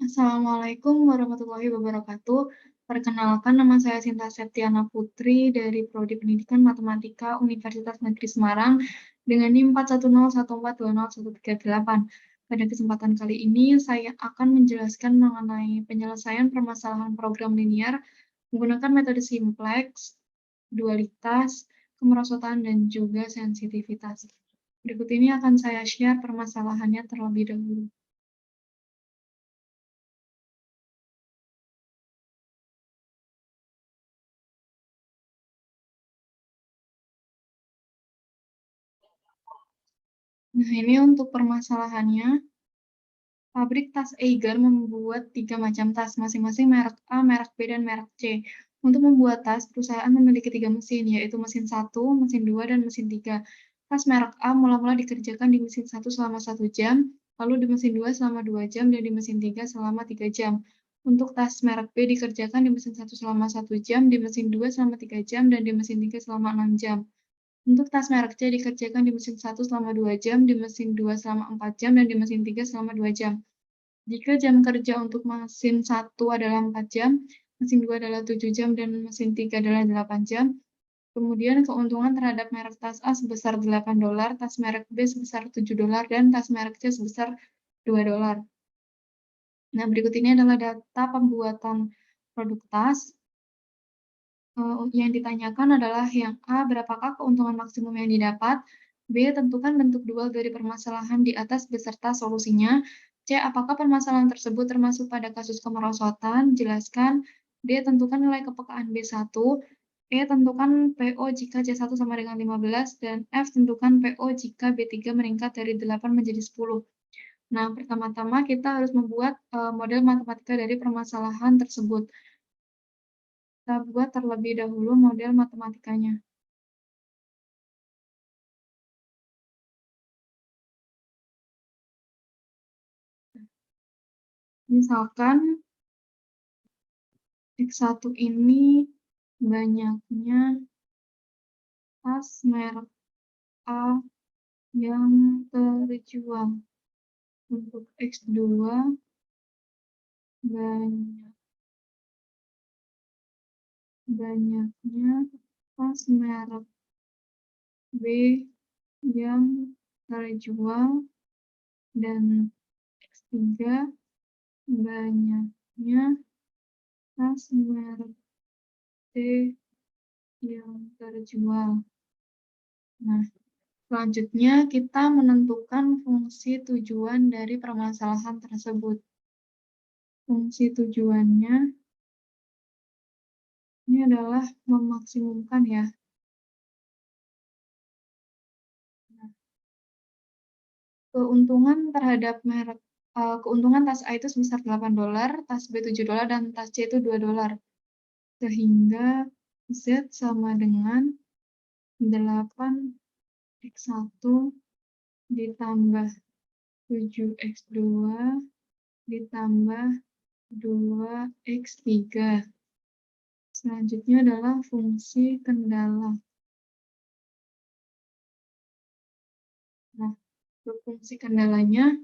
Assalamualaikum warahmatullahi wabarakatuh. Perkenalkan, nama saya Sinta Septiana Putri dari Prodi Pendidikan Matematika Universitas Negeri Semarang dengan NIM 41014201138. Pada kesempatan kali ini, saya akan menjelaskan mengenai penyelesaian permasalahan program linear menggunakan metode simplex, dualitas, kemerosotan, dan juga sensitivitas. Berikut ini akan saya share permasalahannya terlebih dahulu. Nah, ini untuk permasalahannya. Pabrik tas Eiger membuat 3 macam tas, masing-masing merek A, merek B, dan merek C. Untuk membuat tas, perusahaan memiliki 3 mesin, yaitu mesin 1, mesin 2, dan mesin 3. Tas merek A mula-mula dikerjakan di mesin 1 selama 1 jam, lalu di mesin 2 selama 2 jam, dan di mesin 3 selama 3 jam. Untuk tas merek B dikerjakan di mesin 1 selama 1 jam, di mesin 2 selama 3 jam, dan di mesin 3 selama 6 jam. Untuk tas merek C dikerjakan di mesin 1 selama 2 jam, di mesin 2 selama 4 jam, dan di mesin 3 selama 2 jam. Jika jam kerja untuk mesin 1 adalah 4 jam, mesin 2 adalah 7 jam, dan mesin 3 adalah 8 jam, kemudian keuntungan terhadap merek tas A sebesar $8, tas merek B sebesar $7, dan tas merek C sebesar $2. Nah, berikut ini adalah data pembuatan produk tas. Yang ditanyakan adalah yang A, berapakah keuntungan maksimum yang didapat? B, tentukan bentuk dual dari permasalahan di atas beserta solusinya. C, apakah permasalahan tersebut termasuk pada kasus kemerosotan? Jelaskan. D, tentukan nilai kepekaan B1. E, tentukan PO jika C1 sama dengan 15. Dan F, tentukan PO jika B3 meningkat dari 8 menjadi 10. Nah, pertama-tama kita harus membuat model matematika dari permasalahan tersebut. Kita buat terlebih dahulu model matematikanya. Misalkan X1 ini banyaknya tas merek A yang terjual. Untuk X2 banyaknya tas merek B yang terjual, dan X3 banyaknya tas merek C yang terjual. Nah, selanjutnya kita menentukan fungsi tujuan dari permasalahan tersebut. Fungsi tujuannya ini adalah memaksimumkan ya. Nah, keuntungan terhadap merek keuntungan tas A itu sebesar $8, tas B $7, dan tas C itu $2. Sehingga Z sama dengan 8X1 ditambah 7X2 ditambah 2X3. Selanjutnya adalah fungsi kendala. Nah, untuk fungsi kendalanya,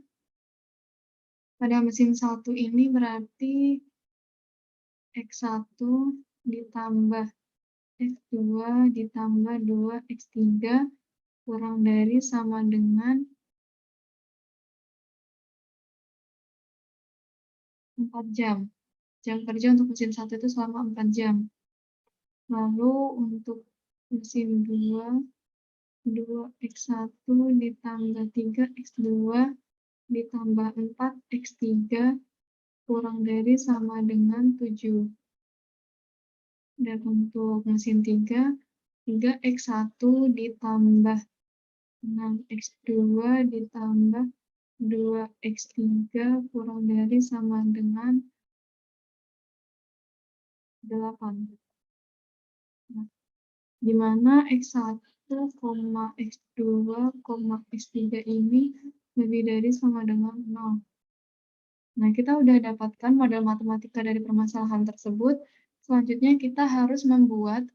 pada mesin 1 ini berarti X1 ditambah X2 ditambah 2X3 kurang dari sama dengan 4 jam. Jam kerja untuk mesin 1 itu selama 4 jam. Lalu untuk mesin 2, 2X1 ditambah 3X2 ditambah 4X3 kurang dari sama dengan 7. Dan untuk mesin 3, 3X1 ditambah 6X2 ditambah 2X3 kurang dari sama dengan 8. Nah, di mana X1, X2, X3 ini lebih dari sama dengan 0. Nah, kita udah dapatkan model matematika dari permasalahan tersebut. Selanjutnya kita harus membuat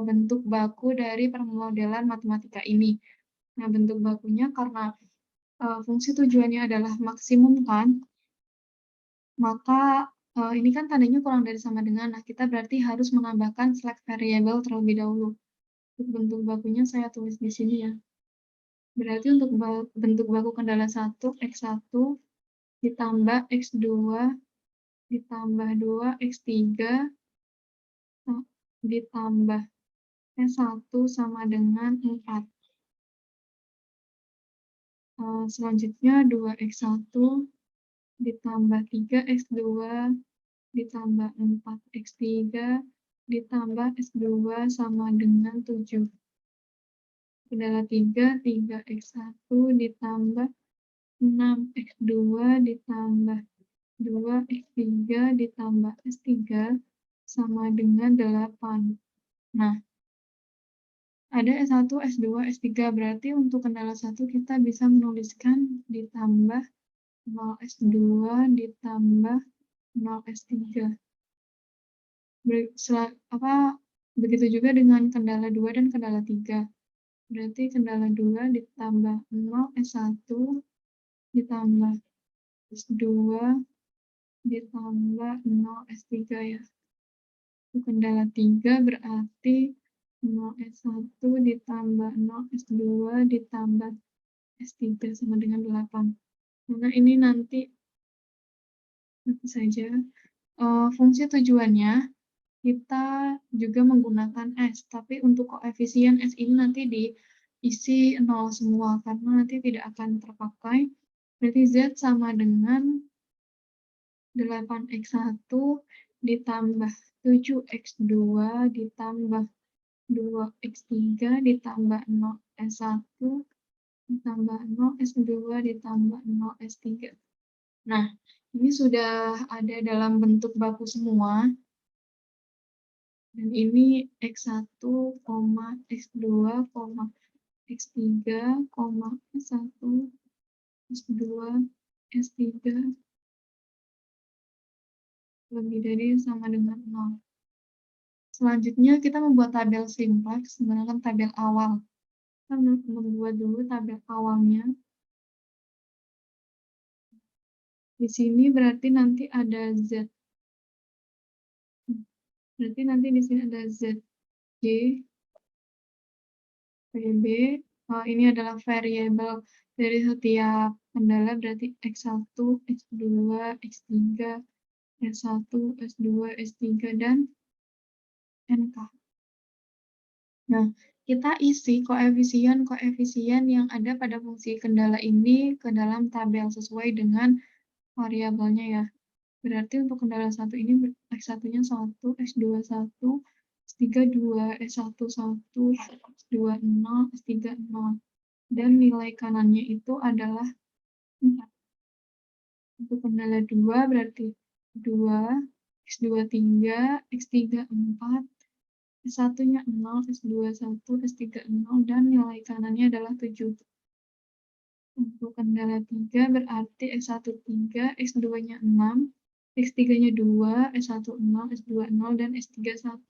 bentuk baku dari permodelan matematika ini. Nah, bentuk bakunya karena fungsi tujuannya adalah maksimum kan. maka ini kan tandanya kurang dari sama dengan. Nah, kita berarti harus menambahkan select variable terlebih dahulu. Untuk bentuk bakunya saya tulis di sini ya. Berarti untuk bentuk baku kendala 1, X1 ditambah X2 ditambah 2, X3 ditambah S1 sama dengan 4. Selanjutnya 2X1 ditambah 3X2 ditambah 4X3 ditambah S2 sama dengan 7. Kendala 3, 3X1 ditambah 6X2 ditambah 2X3 ditambah S3 sama dengan 8. Nah, ada S1, S2, S3, berarti untuk kendala 1 kita bisa menuliskan ditambah 0S2 ditambah 0S3. Begitu juga dengan kendala 2 dan kendala 3. Berarti kendala 2 ditambah 0S1 ditambah S2 ditambah 0S3 ya. Untuk kendala 3 berarti 0S1 ditambah 0S2 ditambah S3 sama dengan 8. Karena ini nanti apa saja. Fungsi tujuannya kita juga menggunakan S, tapi untuk koefisien S ini nanti diisi 0 semua, karena nanti tidak akan terpakai. Berarti Z sama dengan 8X1 ditambah 7X2 ditambah 2X3 ditambah 0S1 ditambah 0S2 ditambah 0S3. Nah, ini sudah ada dalam bentuk baku semua. Dan ini X1, X2, X3, S1, S2, S3 lebih dari sama dengan 0. Selanjutnya kita membuat tabel simplex menggunakan tabel awal. Kita membuat dulu tabel awalnya. Di sini berarti nanti ada Z. Berarti nanti di sini ada ZJ, PB. Ini adalah variabel dari setiap kendala, berarti X1, X2, X3, S1, S2, S3, dan NK. Nah, kita isi koefisien-koefisien yang ada pada fungsi kendala ini ke dalam tabel sesuai dengan variabelnya ya. Berarti untuk kendala 1 ini X1-nya 1, X2 1, S3 2, S1 1, S2 0, S3 0. Dan nilai kanannya itu adalah 4. Untuk kendala 2 berarti 2, X2 3, X3 4, S1-nya 0, S2 1, S3 0, dan nilai kanannya adalah 7. Untuk kendala 3 berarti S1 3, S2-nya 6, X3-nya 2, S1 0, S2 0, dan S3 1.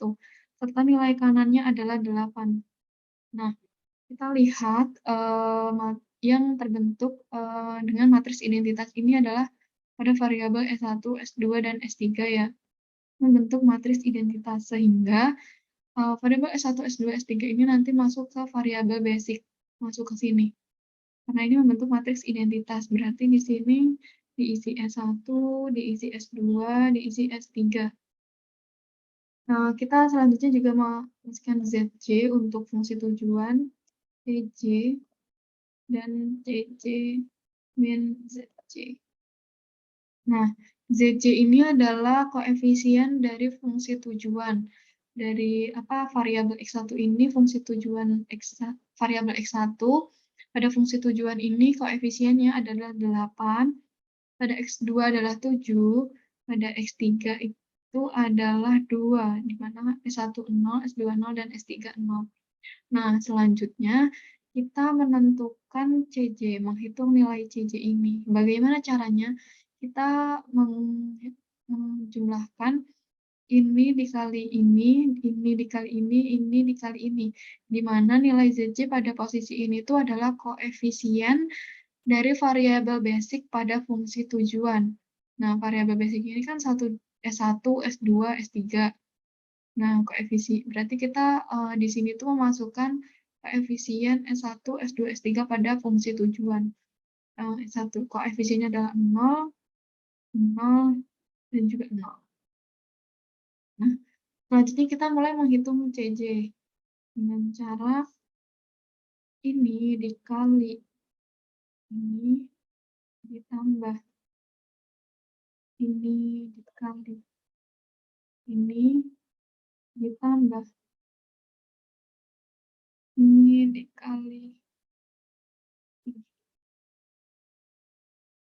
Serta nilai kanannya adalah 8. Nah, kita lihat yang terbentuk dengan matriks identitas ini adalah pada variabel S1, S2, dan S3 ya. Membentuk matriks identitas sehingga variabel S1, S2, S3 ini nanti masuk ke variabel basic, masuk ke sini. Karena ini membentuk matriks identitas, berarti di sini diisi S1, diisi S2, diisi S3. Nah, kita selanjutnya juga memasukkan ZJ untuk fungsi tujuan, TJ, dan TJ min ZJ. Nah, ZJ ini adalah koefisien dari fungsi tujuan. Dari variabel X1 ini fungsi tujuan variabel X1, pada fungsi tujuan ini koefisiennya adalah 8, pada X2 adalah 7, pada X3 itu adalah 2, di mana S1 0, S2 0, dan S3 0. Nah, selanjutnya kita menentukan CJ, menghitung nilai CJ ini. Bagaimana caranya? Kita menjumlahkan ini dikali ini dikali ini dikali ini. Di mana nilai ZJ pada posisi ini itu adalah koefisien dari variabel basic pada fungsi tujuan. Nah, variabel basic ini kan S1, S2, S3. Nah, berarti kita, di sini tuh memasukkan koefisien S1, S2, S3 pada fungsi tujuan. S1 koefisiennya adalah 0, 0, dan juga 0. Nah, selanjutnya kita mulai menghitung CJ dengan cara ini dikali ini ditambah ini dikali ini ditambah ini dikali ini.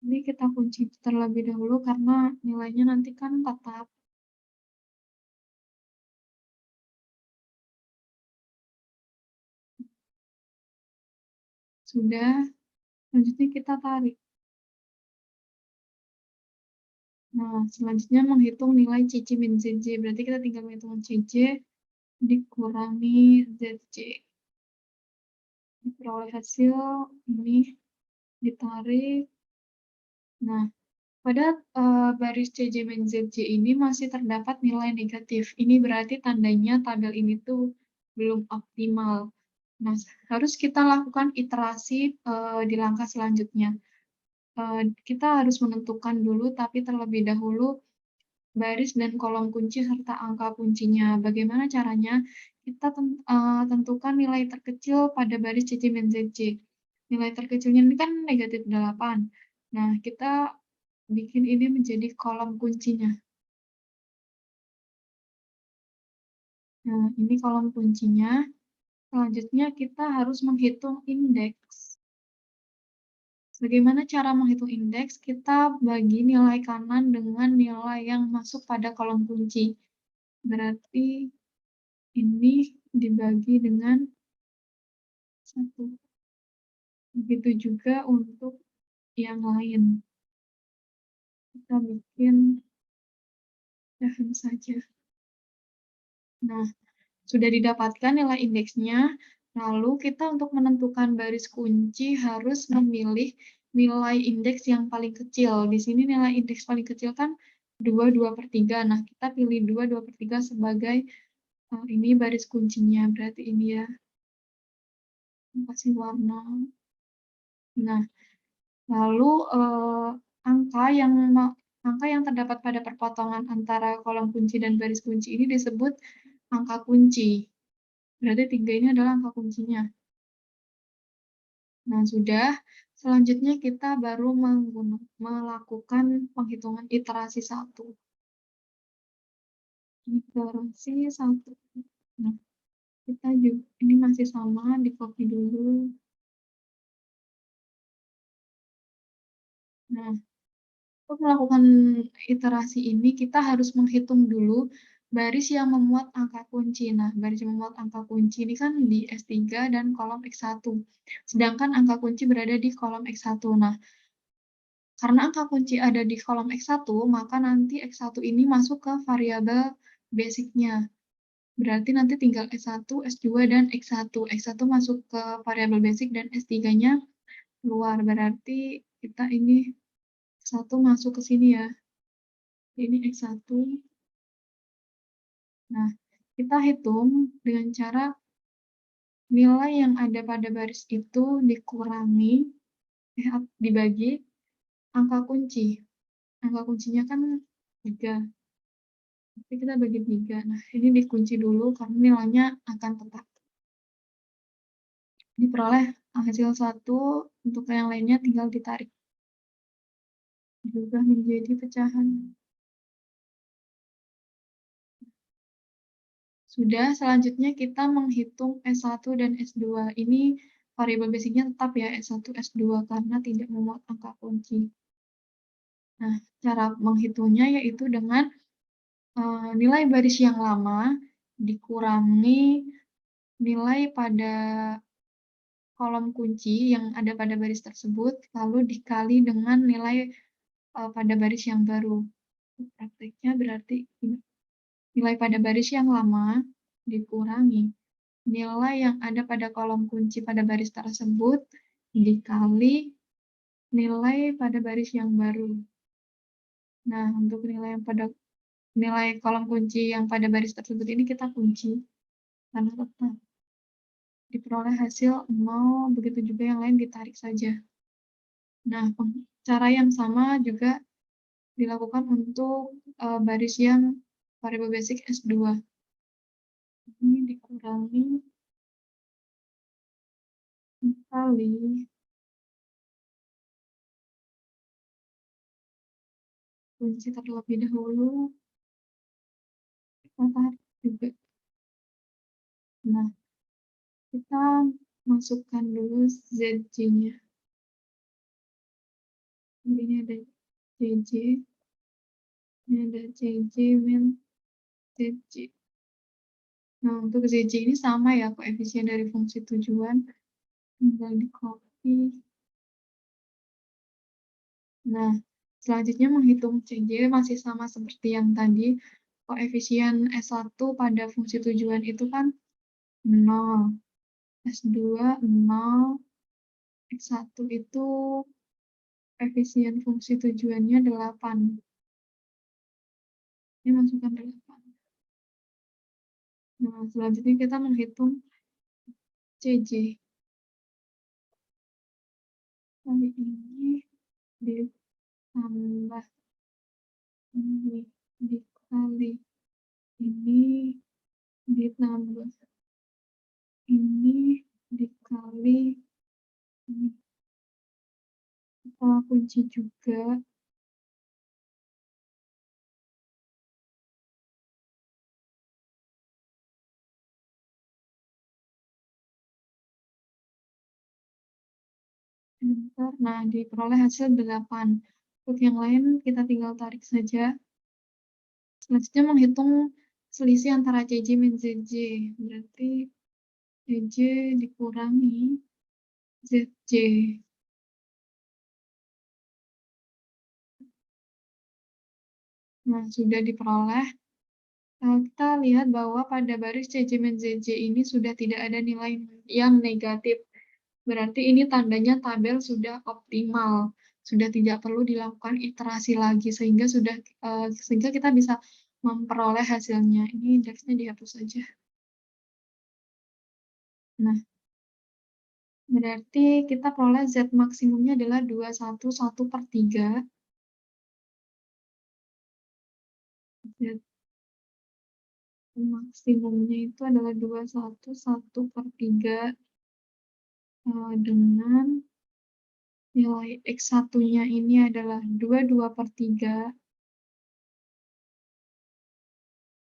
Ini kita kunci terlebih dahulu karena nilainya nanti kan tetap. Sudah, selanjutnya kita tarik. Nah, selanjutnya menghitung nilai CC min ZJ. Berarti kita tinggal menghitung CJ dikurangi ZJ. Diperoleh hasil ini ditarik. Nah, pada baris CJ min ZJ ini masih terdapat nilai negatif. Ini berarti tandanya tabel ini tuh belum optimal. Nah, harus kita lakukan iterasi di langkah selanjutnya. Kita harus menentukan dulu, tapi terlebih dahulu baris dan kolom kunci serta angka kuncinya. Bagaimana caranya? Kita tentukan nilai terkecil pada baris CC min ZC. Nilai terkecilnya ini kan negatif 8. Nah, kita bikin ini menjadi kolom kuncinya. Nah, ini kolom kuncinya. Selanjutnya kita harus menghitung indeks. Bagaimana cara menghitung indeks? Kita bagi nilai kanan dengan nilai yang masuk pada kolom kunci. Berarti ini dibagi dengan 1. Begitu juga untuk yang lain. Kita bikin dahan saja. Nah, sudah didapatkan nilai indeksnya, lalu kita untuk menentukan baris kunci harus memilih nilai indeks yang paling kecil. Di sini nilai indeks paling kecil kan 2/3. Nah, kita pilih 2/3 sebagai ini baris kuncinya. Berarti ini ya, kasih warna. Nah, lalu angka yang terdapat pada perpotongan antara kolom kunci dan baris kunci ini disebut angka kunci. Berarti 3 ini adalah angka kuncinya. Nah, sudah. Selanjutnya kita baru melakukan penghitungan iterasi 1. Iterasi 1. Nah, kita juga ini masih sama, di-copy dulu. Nah, untuk melakukan iterasi ini, kita harus menghitung dulu baris yang memuat angka kunci. Nah, baris yang memuat angka kunci ini kan di S3 dan kolom X1. Sedangkan angka kunci berada di kolom X1. Nah, karena angka kunci ada di kolom X1, maka nanti X1 ini masuk ke variabel basic-nya. Berarti nanti tinggal S1, S2, dan X1. X1 masuk ke variabel basic dan S3-nya keluar. Berarti kita ini X1 masuk ke sini ya. Ini X1. Nah, kita hitung dengan cara nilai yang ada pada baris itu dikurangi, dibagi angka kunci. Angka kuncinya kan 3. Tapi kita bagi 3. Nah, ini dikunci dulu karena nilainya akan tetap. Diperoleh hasil 1, untuk yang lainnya tinggal ditarik. Berubah menjadi pecahan. Sudah, selanjutnya kita menghitung S1 dan S2. Ini variabel basicnya tetap ya, S1, S2, karena tidak memuat angka kunci. Nah, cara menghitungnya yaitu dengan nilai baris yang lama dikurangi nilai pada kolom kunci yang ada pada baris tersebut, lalu dikali dengan nilai pada baris yang baru. Prakteknya berarti nilai pada baris yang lama dikurangi nilai yang ada pada kolom kunci pada baris tersebut dikali nilai pada baris yang baru. Nah, untuk nilai kolom kunci yang pada baris tersebut ini kita kunci, karena tetap diperoleh hasil 0, begitu juga yang lain ditarik saja. Nah, cara yang sama juga dilakukan untuk, baris yang variabel basic S2. Ini dikurangi kali kunci terlebih dahulu, kita tarik juga. Nah, kita masukkan dulu ZJ-nya. Ini ada JJ, ini ada JJ min ZJ. Nah, untuk ZJ ini sama ya koefisien dari fungsi tujuan, tinggal di-copy. Nah, selanjutnya menghitung CJ masih sama seperti yang tadi, koefisien S1 pada fungsi tujuan itu kan 0, S2 0, X1 itu koefisien fungsi tujuannya 8. Ini masukkan 8. Nah, selanjutnya kita menghitung CJ. Kali ini ditambah ini dikali ini ditambah ini dikali ini. Kita kunci juga. Enter. Nah, diperoleh hasil 8. Untuk yang lain kita tinggal tarik saja. Selanjutnya menghitung selisih antara CJ min ZJ. Berarti CJ dikurangi ZJ. Nah, sudah diperoleh. Kita lihat bahwa pada baris CJ min ZJ ini sudah tidak ada nilai yang negatif. Berarti ini tandanya tabel sudah optimal. Sudah tidak perlu dilakukan iterasi lagi, sehingga kita bisa memperoleh hasilnya. Ini indeksnya dihapus saja. Nah, berarti kita peroleh Z maksimumnya adalah 211/3. Z maksimumnya itu adalah 211/3 dengan nilai X1-nya ini adalah 22/3.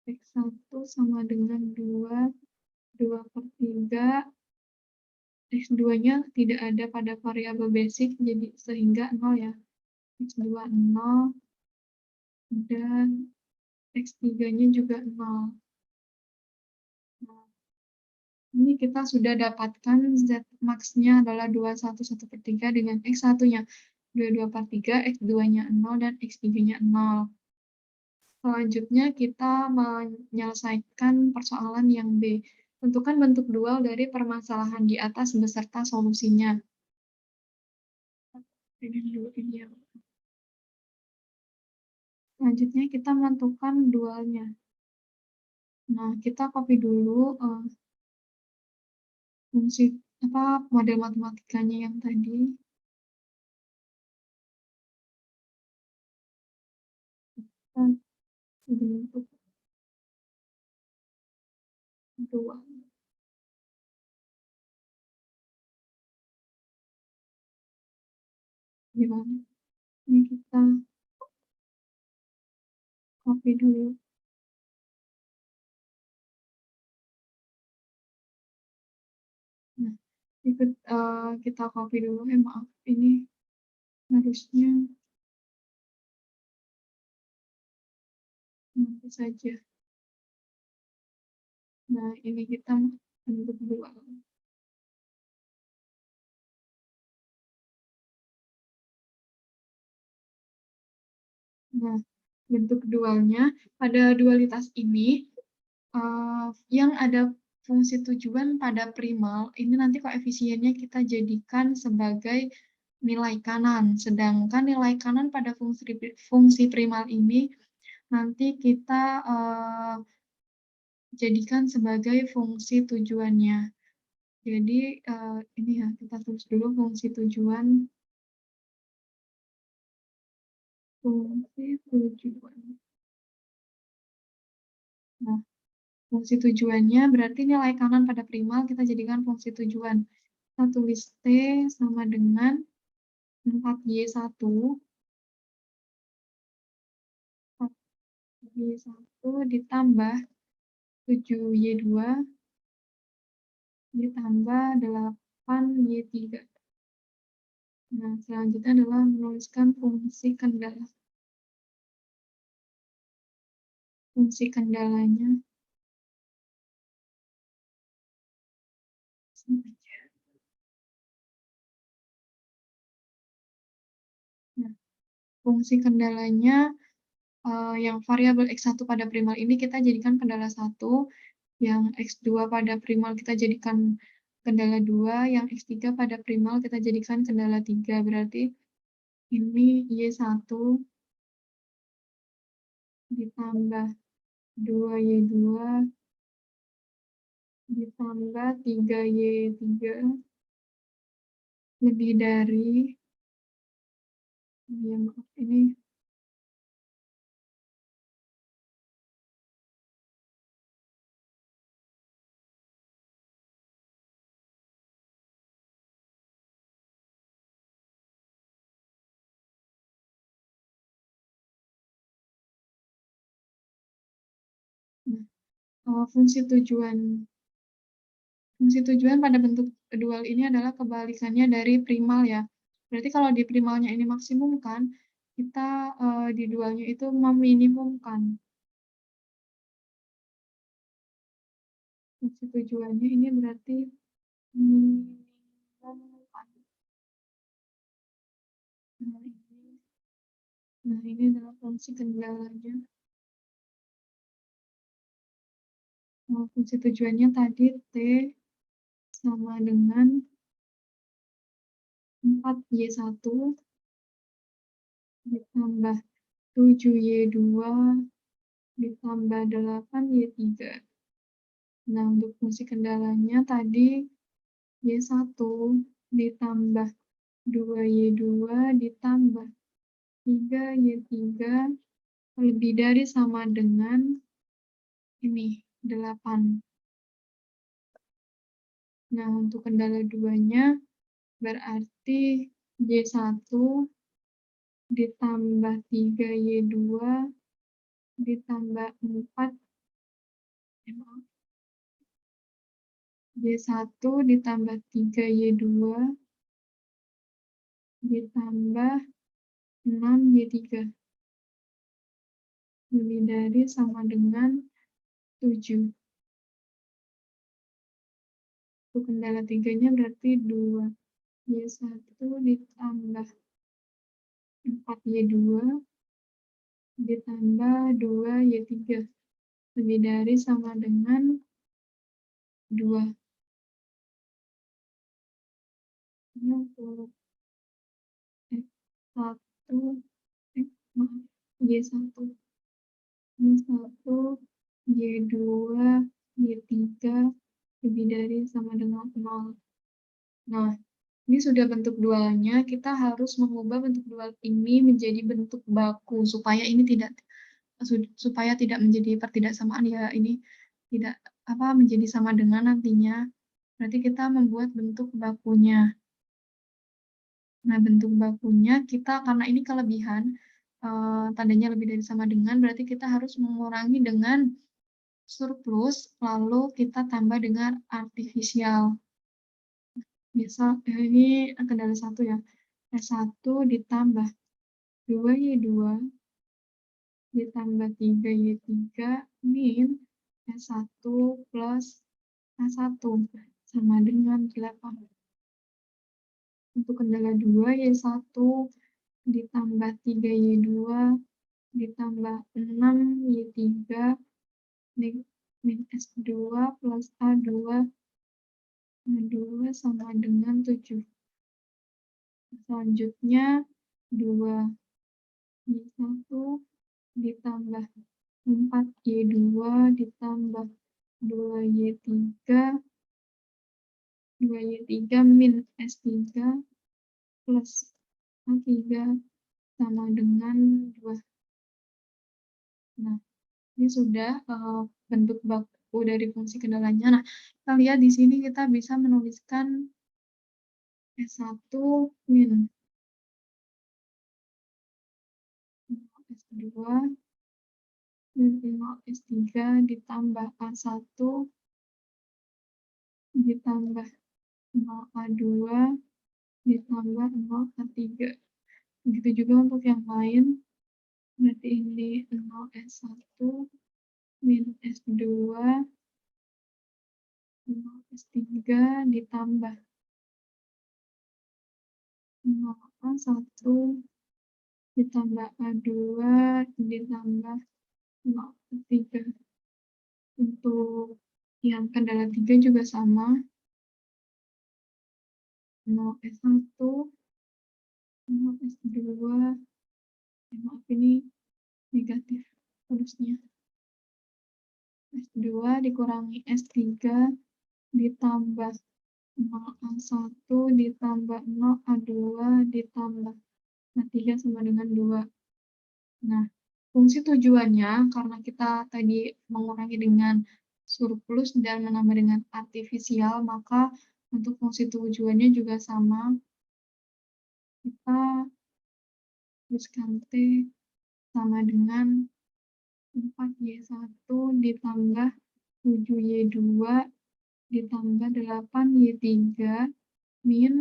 X1 sama dengan 2/3. X2-nya tidak ada pada variabel basic, jadi sehingga 0 ya. X2 0, dan X3-nya juga 0. Nah, ini kita sudah dapatkan Z max-nya adalah 211/3 dengan X1-nya 22/3, X2-nya 0, dan X3-nya 0. Selanjutnya kita menyelesaikan persoalan yang B. Tentukan bentuk dual dari permasalahan di atas beserta solusinya. Ini dulu ini ya. Selanjutnya kita menentukan dualnya. Nah, kita copy dulu fungsi model matematikanya yang tadi. Kita bentuk dual. Gimana? Ini kita copy dulu. Nah, kita copy dulu. Maaf, ini harusnya nanti saja. Nah, ini kita bentuk dual. Nah, bentuk dualnya pada dualitas ini yang ada fungsi tujuan pada primal, ini nanti koefisiennya kita jadikan sebagai nilai kanan, sedangkan nilai kanan pada fungsi primal ini nanti kita, jadikan sebagai fungsi tujuannya. Jadi, ini ya, kita tulis dulu fungsi tujuan. Nah, fungsi tujuannya berarti nilai kanan pada primal kita jadikan fungsi tujuan. Kita tulis T sama dengan 4Y1, 4Y1 ditambah 7Y2 ditambah 8Y3. Nah, selanjutnya adalah menuliskan fungsi kendala. Fungsi kendalanya Nah, fungsi kendalanya, yang variabel X1 pada primal ini kita jadikan kendala 1, yang X2 pada primal kita jadikan kendala 2, yang X3 pada primal kita jadikan kendala 3. Berarti ini Y1 ditambah 2Y2 ditambah 3Y3 lebih dari, ya maaf ini fungsi tujuan pada bentuk dual ini adalah kebalikannya dari primal ya. Berarti kalau di primalnya ini maksimum kan, kita, di dualnya itu meminimumkan. Fungsi tujuannya ini berarti meminimumkan. Nah ini adalah fungsi kendalanya. Fungsi tujuannya tadi T sama dengan 4Y1 ditambah 7Y2 ditambah 8Y3. Nah, untuk fungsi kendalanya tadi Y1 ditambah 2Y2 ditambah 3Y3 lebih dari sama dengan ini, 8. Nah, untuk kendala 2-nya berarti Y1 ditambah 3Y2 ditambah 4, Y1 ditambah 3Y2 ditambah 6Y3 lebih dari sama dengan 7. Untuk kendala 3-nya berarti 2. Y1 ditambah 4Y2 ditambah 2Y3 lebih dari sama dengan 2. Ini untuk X1, maaf, Y1. Y1, Y2, Y3 lebih dari sama dengan 0. Nah, ini sudah bentuk dualnya, kita harus mengubah bentuk dual ini menjadi bentuk baku supaya ini tidak menjadi pertidaksamaan ya, ini tidak menjadi sama dengan nantinya. Berarti kita membuat bentuk bakunya. Nah, bentuk bakunya kita karena ini kelebihan, tandanya lebih dari sama dengan, berarti kita harus mengurangi dengan surplus, lalu kita tambah dengan artifisial. Misal, ini kendala 1 ya, S1 ditambah 2Y2 ditambah 3Y3 min S1 plus S1 sama dengan 8. Untuk kendala 2, Y1 ditambah 3Y2 ditambah 6Y3 min S2 plus A2 sama dengan 7. Selanjutnya 2Y1 ditambah 4Y2 ditambah 2Y3 min S3 plus A3 sama dengan 2. Nah, ini sudah bentuk baku dari fungsi kendalanya. Nah, kita lihat di sini kita bisa menuliskan S1 min S2 min 0S3 ditambah A1 ditambah 0A2 ditambah 0A3. Begitu juga untuk yang lain. Berarti ini 0S1 min S2 0S3 ditambah 0A1 ditambah A2 ditambah 0A3. Untuk yang kendala 3 juga sama. 0S1 0S2, maaf ini negatif harusnya. S2 dikurangi S3 ditambah 0A1 ditambah 0A2 ditambah A3 sama dengan 2. Nah, fungsi tujuannya karena kita tadi mengurangi dengan surplus dan menambah dengan artifisial, maka untuk fungsi tujuannya juga sama. Kita tuliskan T sama dengan 4Y1 ditambah 7Y2 ditambah 8Y3 min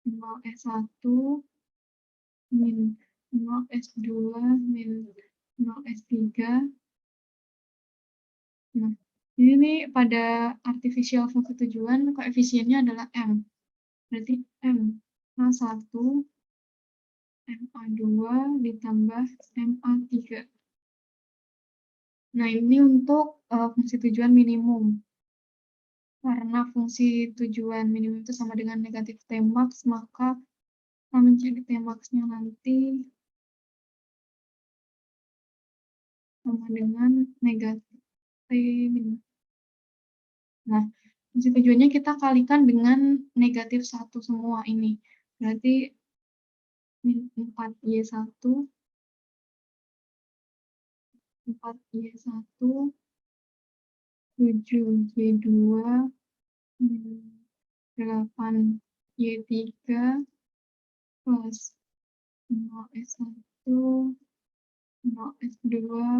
0S1 min 0S2 min 0S3. Nah, ini nih pada artificial fungsi tujuan koefisiennya adalah M. Berarti MA1 MA2 ditambah MA3. Nah, ini untuk fungsi tujuan minimum. Karena fungsi tujuan minimum itu sama dengan negatif Tmax, maka kita mencari Tmax-nya nanti sama dengan negatif T min. Nah, fungsi tujuannya kita kalikan dengan negatif 1 semua ini. Berarti min 4Y1 7Y2 min 8Y3 plus 0S1 0S2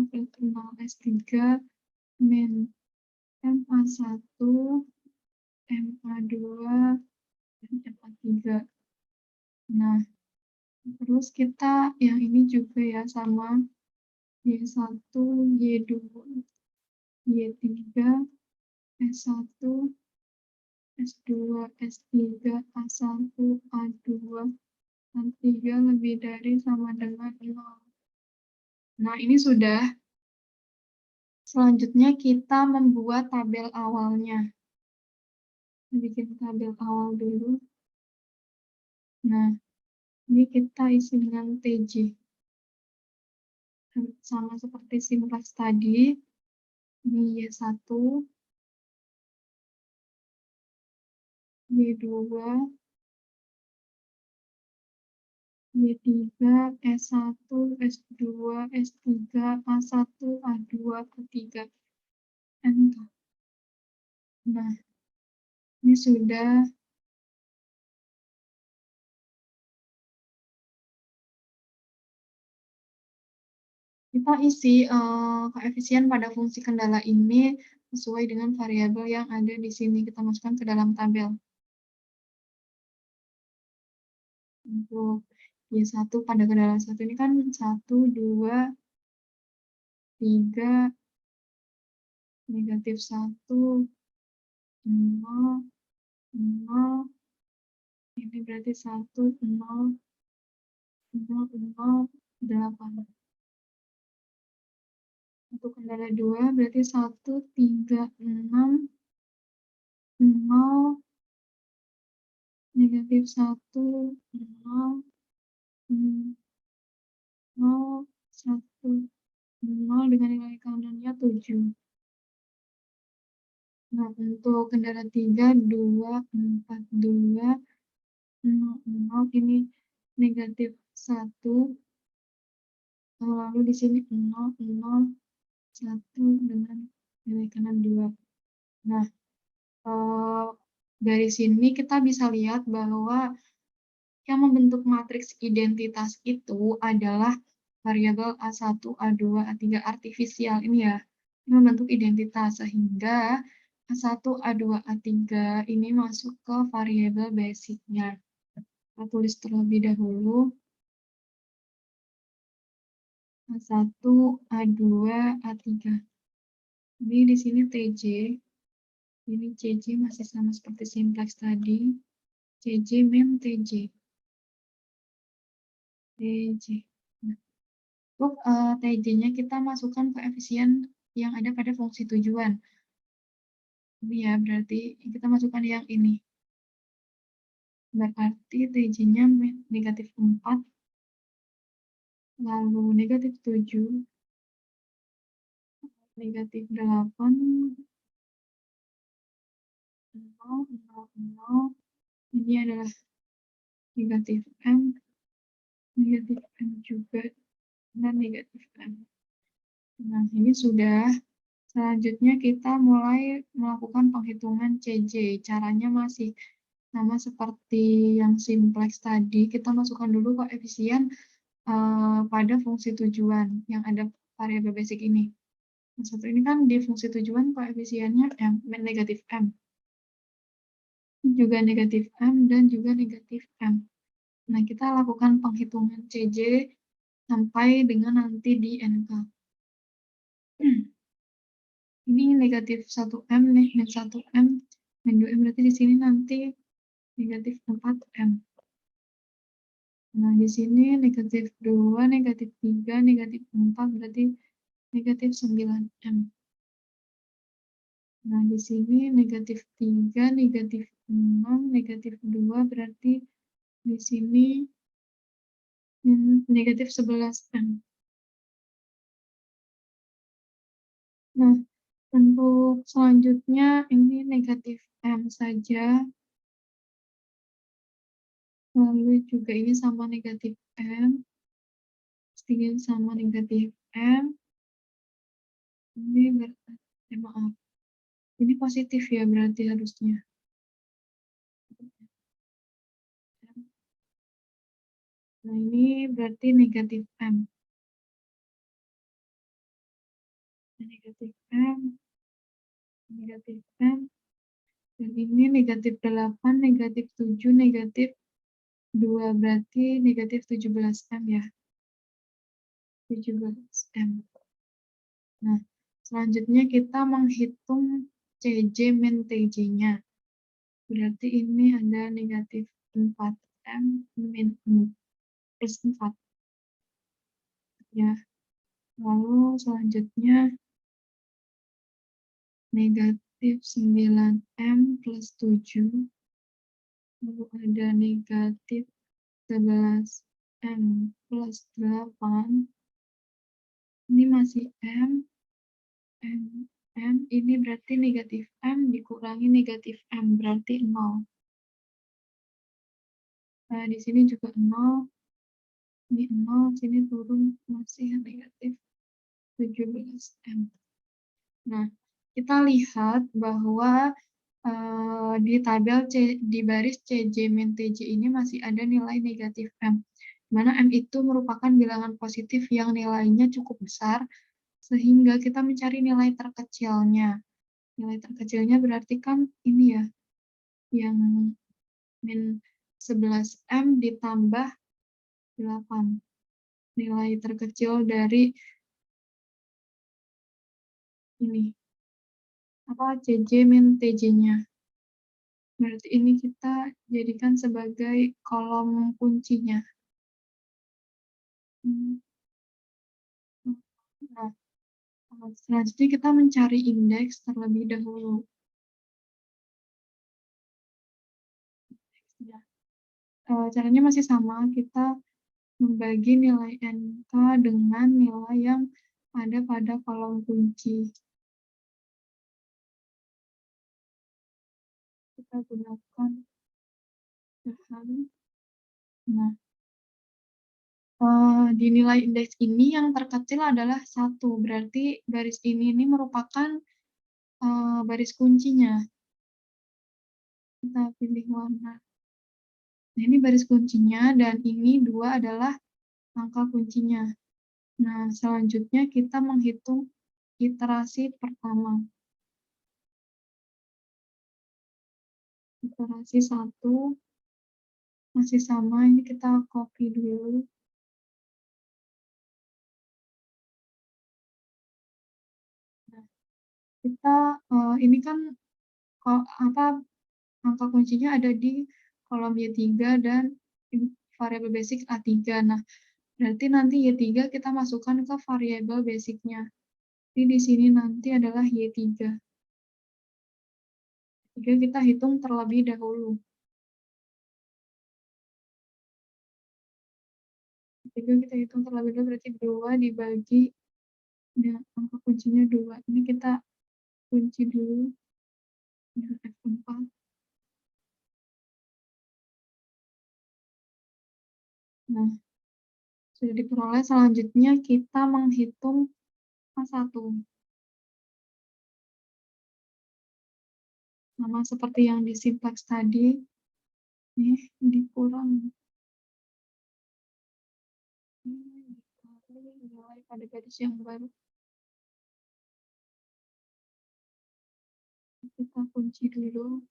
plus 0S3 min MA1 MA2 dan MA3. Nah, terus kita yang ini juga ya sama Y1 Y2 Y3 S1 S2 S3 A1 A2 A3 lebih dari sama dengan 0. Nah, ini sudah. Selanjutnya kita membuat tabel awalnya. Bikin tabel awal dulu. Nah, ini kita isi dengan TJ. Sama seperti simplex tadi. Ini Y1, Y2, Y3, S1, S2, S3, A1, A2, A3. Enter. Nah, ini sudah. Kita isi koefisien pada fungsi kendala ini sesuai dengan variabel yang ada di sini. Kita masukkan ke dalam tabel. Untuk Y1 pada kendala 1 ini kan 1, 2, 3, negatif 1, 0, 0, ini berarti 1, 0, 0, 0, 8. Untuk kendala 2 berarti 1, 3, 6, 0, negatif 1, 0, 0, 1, 0 dengan nilai kanannya 7. Nah, untuk kendara 3, 2, 4, 2, 0, 0, ini negatif 1, lalu di sini 0, 0, 1 dengan nilai kanan 2. Nah, dari sini kita bisa lihat bahwa yang membentuk matriks identitas itu adalah variabel A1, A2, A3 artifisial ini ya. Ini membentuk identitas sehingga A1, A2, A3 ini masuk ke variabel basic-nya. Kita tulis terlebih dahulu A1, A2, A3. Ini di sini TJ. Ini CJ masih sama seperti simplex tadi. CJ min TJ. TJ. Nah, untuk TJ-nya kita masukkan koefisien yang ada pada fungsi tujuan. Ini ya, berarti kita masukkan yang ini. Berarti TJ-nya negatif 4, lalu negatif 7, negatif 8, 0, 0, 0. Ini adalah negatif M juga, dan negatif M. Nah, ini sudah. Selanjutnya kita mulai melakukan penghitungan CJ. Caranya masih sama seperti yang simplex tadi. Kita masukkan dulu koefisien pada fungsi tujuan yang ada variabel basic ini. Yang satu ini kan di fungsi tujuan koefisiennya M, negatif M. Ini juga negatif M dan juga negatif M. Nah, kita lakukan penghitungan CJ sampai dengan nanti di NK. Ini negatif 1M nih, min 1M, min 2M, berarti di sini nanti negatif 4M. Nah, di sini negatif 2, negatif 3, negatif 4, berarti negatif 9M. Nah, di sini negatif 3, negatif 6, negatif 2, berarti di sini negatif 11M. Nah, untuk selanjutnya ini negatif M saja. Lalu juga ini sama negatif M. Ini sama negatif M. Ini berarti, maaf. Ini positif ya berarti harusnya. Nah, ini berarti negatif M. Negatif M, negatif M, dan ini negatif 8, negatif 7, negatif 2, berarti negatif 17M ya. 17M. Nah, selanjutnya kita menghitung CJ min TJ-nya. Berarti ini ada negatif 4M min plus 4. Ya. Lalu selanjutnya negatif 9M plus 7. Lalu ada negatif 11M plus 8. Ini masih M, M, M. Ini berarti negatif M dikurangi negatif M, berarti 0. Nah, di sini juga 0. Ini 0, sini turun masih negatif 17M. Nah, kita lihat bahwa di tabel di baris CJ min TJ ini masih ada nilai negatif M. Di mana M itu merupakan bilangan positif yang nilainya cukup besar, sehingga kita mencari nilai terkecilnya. Nilai terkecilnya berarti kan ini ya, yang min 11M ditambah 8. Nilai terkecil dari ini. Apa CJ min TJ-nya. Berarti ini kita jadikan sebagai kolom kuncinya. Nah, selanjutnya kita mencari indeks terlebih dahulu. Caranya masih sama, kita membagi nilai NK dengan nilai yang ada pada kolom kunci. Kita gunakan bahan. Nah, di nilai indeks ini yang terkecil adalah 1, berarti baris ini merupakan, baris kuncinya. Kita pilih warna. Nah, ini baris kuncinya dan ini 2 adalah angka kuncinya. Nah, selanjutnya kita menghitung iterasi pertama. Iterasi 1 masih sama, ini kita copy dulu. Nah, kita, ini kan angka kuncinya ada di kolom Y3 dan variabel basic A3. Nah, berarti nanti Y3 kita masukkan ke variabel basic-nya. Jadi di sini nanti adalah Y3. Jadi kita hitung terlebih dahulu. Ketika kita hitung terlebih dahulu berarti 2 dibagi dengan angka kuncinya 2. Ini kita kunci dulu dengan F4. Nah, sudah diperoleh, selanjutnya kita menghitung A1. Sama seperti yang di sintaks tadi, nih dikurang dikali nilai pada garis yang baru. Kita kunci dulu.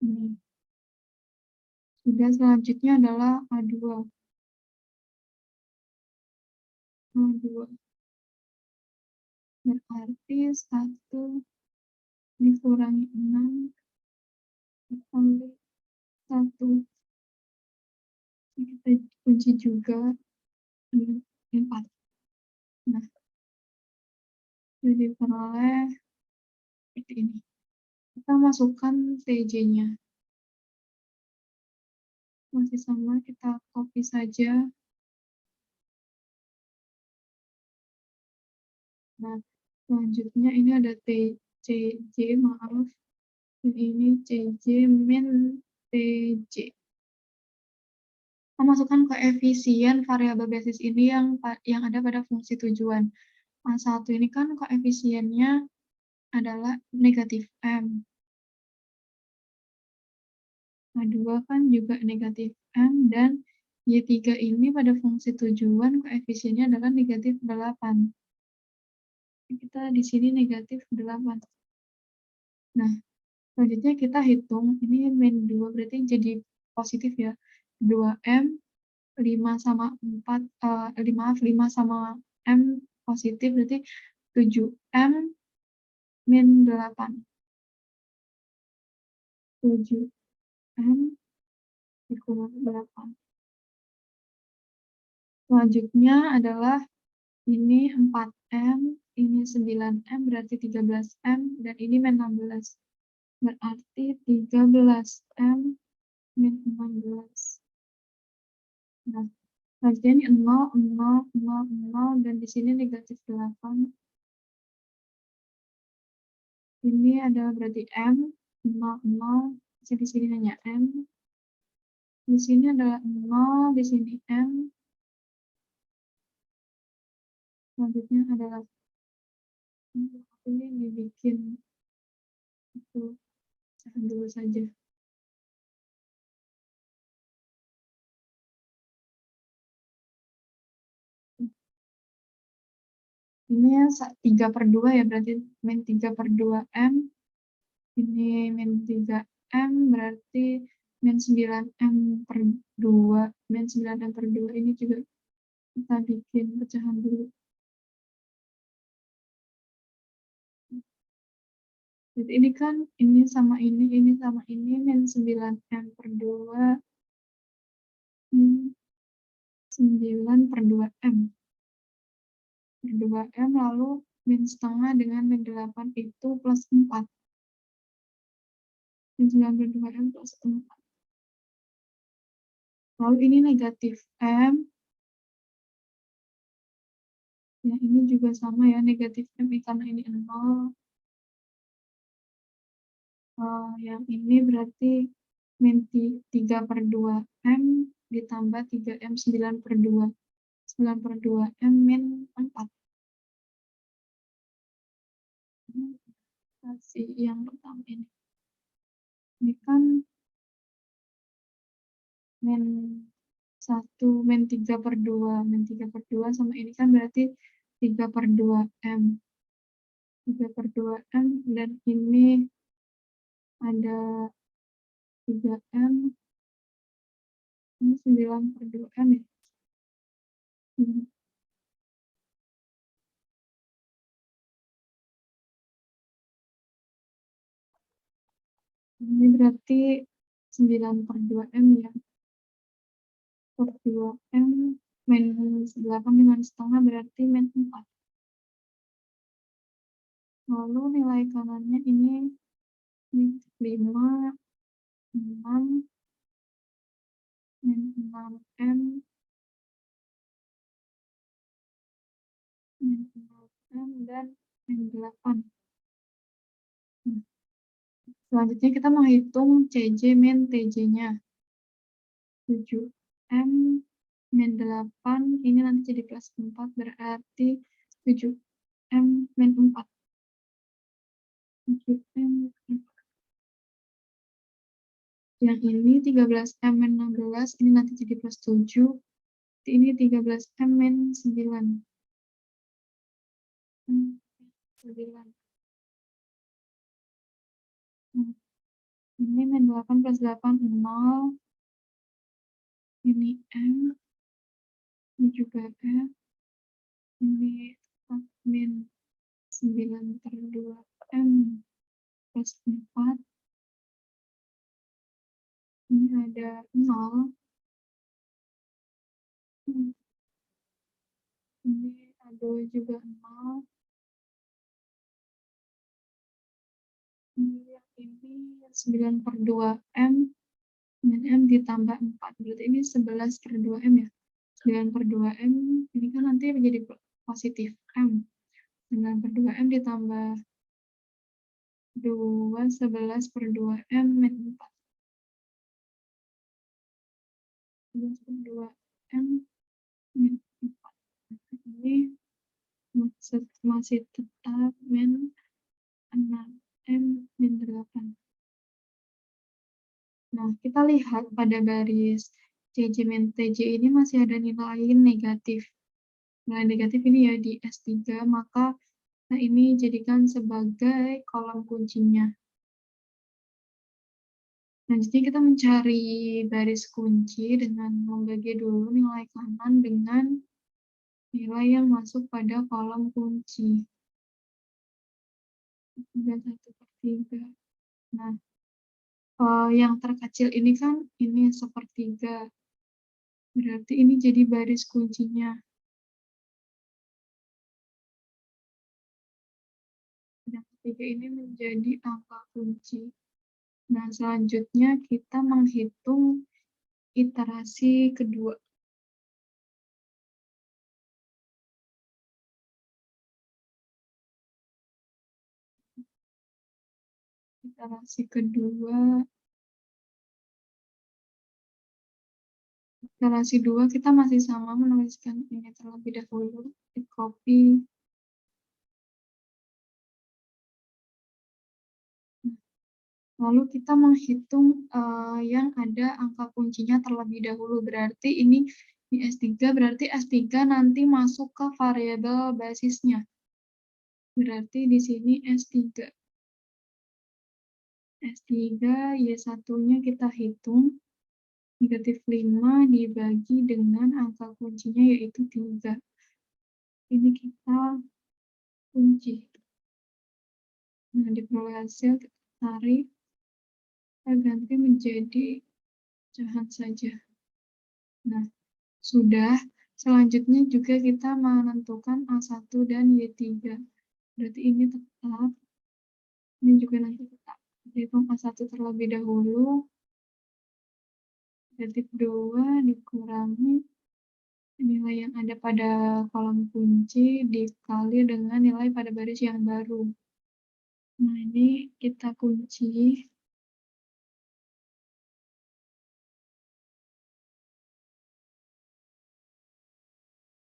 Ini. Sudah, selanjutnya adalah A2. A2. Berarti 1 dikurangi 6 dikali 1. Kita kunci juga dengan 4. Nah, sudah diperoleh seperti ini. Kita masukkan TJ-nya. Masih sama, kita copy saja. Nah, selanjutnya ini ada CJ, maaf. Dan ini CJ min TJ. Kita masukkan koefisien variabel basis ini yang ada pada fungsi tujuan. A1 ini kan koefisiennya adalah negatif M. A2 kan juga negatif M, dan Y3 ini pada fungsi tujuan koefisiennya adalah negatif 8. Kita di sini negatif 8. Nah, selanjutnya kita hitung, ini min 2 berarti jadi positif ya. 2M, 5 sama 4, 5 sama M positif, berarti 7M min 8. 7M dikurang 8. Selanjutnya adalah ini 4M, ini 9M, berarti 13M, dan ini min 16. Berarti 13M min 16. Nah, selanjutnya ini 0, 0, 0, 0, dan di sini negatif 8. Ini adalah berarti M, 0, 0, di sini hanya M. Di sini adalah 0, di sini M. Selanjutnya adalah ini dibikin itu pecahan dulu saja. Ini 3/2 ya, berarti min 3/2M. Ini min 3M, berarti min 9M per 2. Min 9M per 2 ini juga kita bikin pecahan dulu. Jadi ini kan ini sama ini sama ini, min 9M per 2, min 9/2M. Per 2M, lalu min setengah dengan min 8 itu plus 4. min 92M plus 4. Lalu ini negatif M. Ya, ini juga sama ya, negatif M karena ini 0. Yang ini berarti min 3/2M ditambah 3M 9/2. 9/2M min 4. Kasih yang pertama ini. Ini kan min 1, min 3/2. Min 3/2 sama ini kan berarti 3/2M. 3/2M dan ini ada 3M. Ini 9/2M ya. Ini berarti 9/2M ya. Per 2M min 8 dengan setengah berarti min 4. Lalu nilai kanannya ini 5, 6, min 6M, min 6M, dan min 8. Selanjutnya kita menghitung CJ min TJ-nya. 7M min 8, ini nanti jadi plus 4, berarti 7M min 4. 7M min 4. Yang ini 13M min 16, ini nanti jadi plus 7. Ini 13M min 9. 9. Ini min 8 plus 8, 0. Ini M. Ini juga M. Ini min 9/2M plus 4. Ini ada 0. Ini ada juga 0. Ini 9/2M min M ditambah 4. Berarti ini 11/2M ya. 9/2M ini kan nanti menjadi positif M. 9/2M ditambah 2, 11/2M min 4. 11/2M min 4. Ini masih tetap min 6M min 8. Nah, kita lihat pada baris CJ min TJ ini masih ada nilai negatif. Nilai negatif ini ya di S3, maka nah ini jadikan sebagai kolom kuncinya. Nah, jadi kita mencari baris kunci dengan membagi dulu nilai kanan dengan nilai yang masuk pada kolom kunci. 1/3. Nah, yang terkecil ini kan ini 1/3. Berarti ini jadi baris kuncinya. Yang ketiga ini menjadi angka kunci. Nah, selanjutnya kita menghitung iterasi kedua. Iterasi kedua. Iterasi 2 kita masih sama menuliskan ini terlebih dahulu. Di copy. Lalu kita menghitung yang ada angka kuncinya terlebih dahulu. Berarti ini di S3, berarti S3 nanti masuk ke variabel basisnya. Berarti di sini S3. S3 Y1-nya kita hitung. Negatif 5 dibagi dengan angka kuncinya yaitu 3. Ini kita kunci. Nah, diperoleh hasil kita tarik. Kita ganti menjadi pecahan saja. Nah, sudah. Selanjutnya juga kita menentukan A1 dan Y3. Berarti ini tetap. Ini juga nanti tetap. hitung A1 terlebih dahulu, negatif 2 dikurangi nilai yang ada pada kolom kunci dikali dengan nilai pada baris yang baru. Nah, ini kita kunci.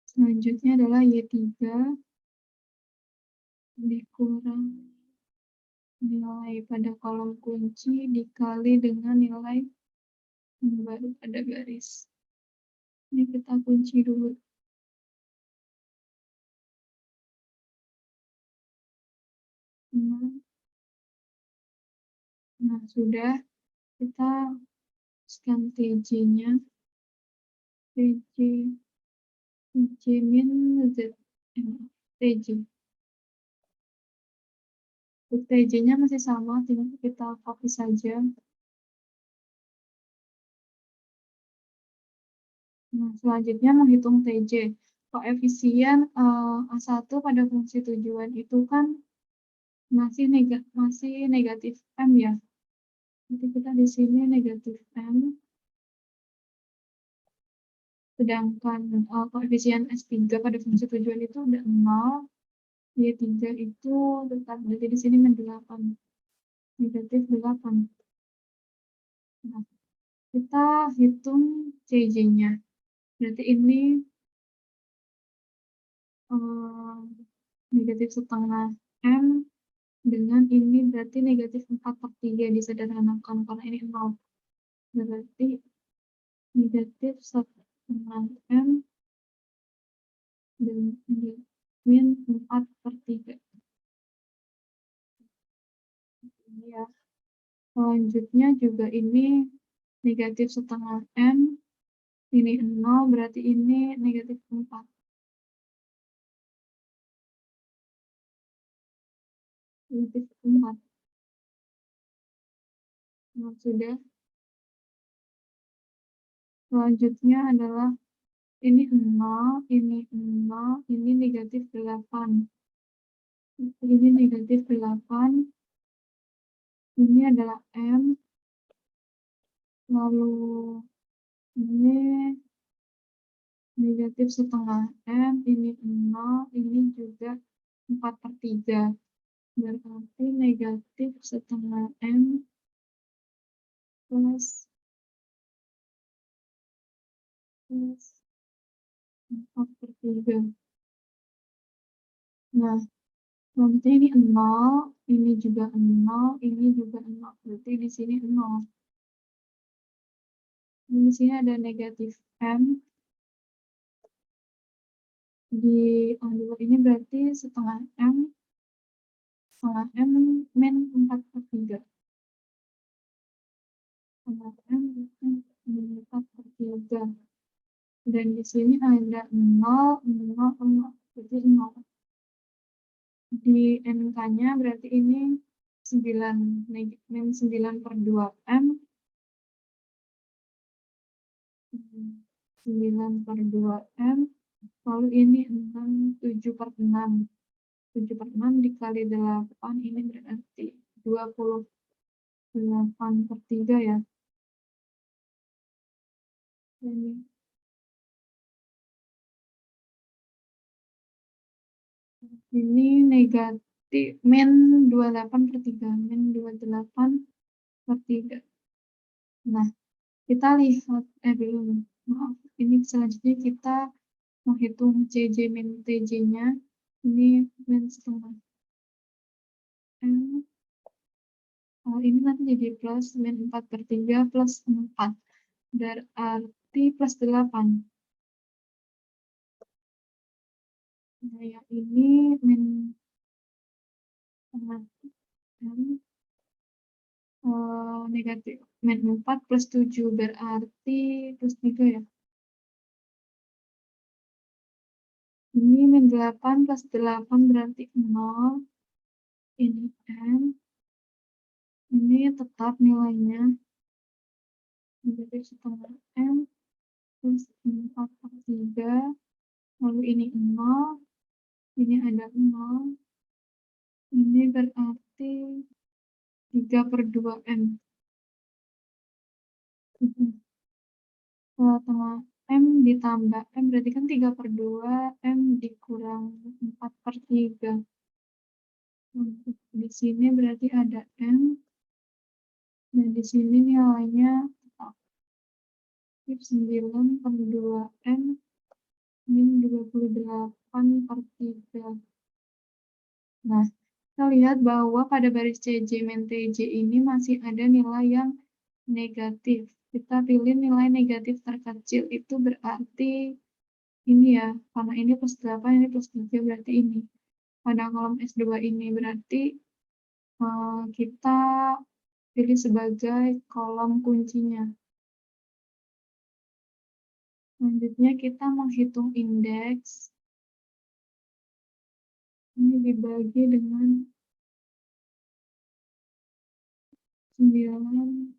Selanjutnya adalah Y3 dikurang nilai pada kolom kunci dikali dengan nilai yang baru pada garis. Ini kita kunci dulu. Nah, sudah. Kita scan TJ-nya. TJ min Z. TJ. Untuk TJ-nya masih sama, tinggal kita copy saja. Nah, selanjutnya menghitung TJ. Koefisien A1 pada fungsi tujuan itu kan masih negatif M ya. Jadi kita di sini negatif M. Sedangkan koefisien S3 pada fungsi tujuan itu udah 0. Y3 itu tetap berarti di sini -8. Negatif 8. Nah, kita hitung CJ-nya. Berarti ini negatif setengah M dengan ini berarti negatif 4/3 disederhanakan karena ini 0. Berarti negatif setengah M dan min 4/3. Ini ya. Selanjutnya juga ini negatif setengah M, ini 0, berarti ini negatif 4. Negatif 4. Nah, sudah. Selanjutnya adalah ini 0, ini 0, ini negatif 8. Ini negatif 8. Ini adalah M. Lalu ini negatif setengah M, ini 0, ini juga 4/3. Berarti negatif setengah M plus 4/3. Nah, selanjutnya ini 0, ini juga 0, ini juga 0. Berarti di sini 0. Di sini ada negatif M. Di ini berarti setengah M min 4/3. Setengah M min 4/3. Dan di sini ada 0, 0, 0. Berarti 0. Di NK-nya berarti ini 9/2M. 9/2M. Lalu ini 7/6. 7/6 dikali 8, ini berarti 28/3 ya. Ini negatif min 28/3. Min 28/3. Nah, kita lihat belum. Maaf, ini selanjutnya kita menghitung CJ min TJ-nya. Ini min setengah M. Ini nanti jadi plus min 4/3 plus 4. Berarti plus 8. Nah, yang ini min setengah M. Negatif min 4 plus 7 berarti plus 3 ya. Ini min 8 plus 8 berarti 0. Ini M. Ini tetap nilainya negatif setengah M plus 4/3. Lalu ini 0. Ini ada 0. Ini berarti 3/2 M. Tengah M ditambah M berarti kan 3/2 M dikurang 4/3. Untuk di sini berarti ada M, dan di sini nilainya tetap 9/2 M min 28/3. Nah, kita lihat bahwa pada baris CJ min TJ ini masih ada nilai yang negatif. Kita pilih nilai negatif terkecil, itu berarti ini ya, karena ini +8, ini +3, berarti ini. Pada kolom S2 ini berarti kita pilih sebagai kolom kuncinya. Selanjutnya kita menghitung indeks. Ini dibagi dengan 9.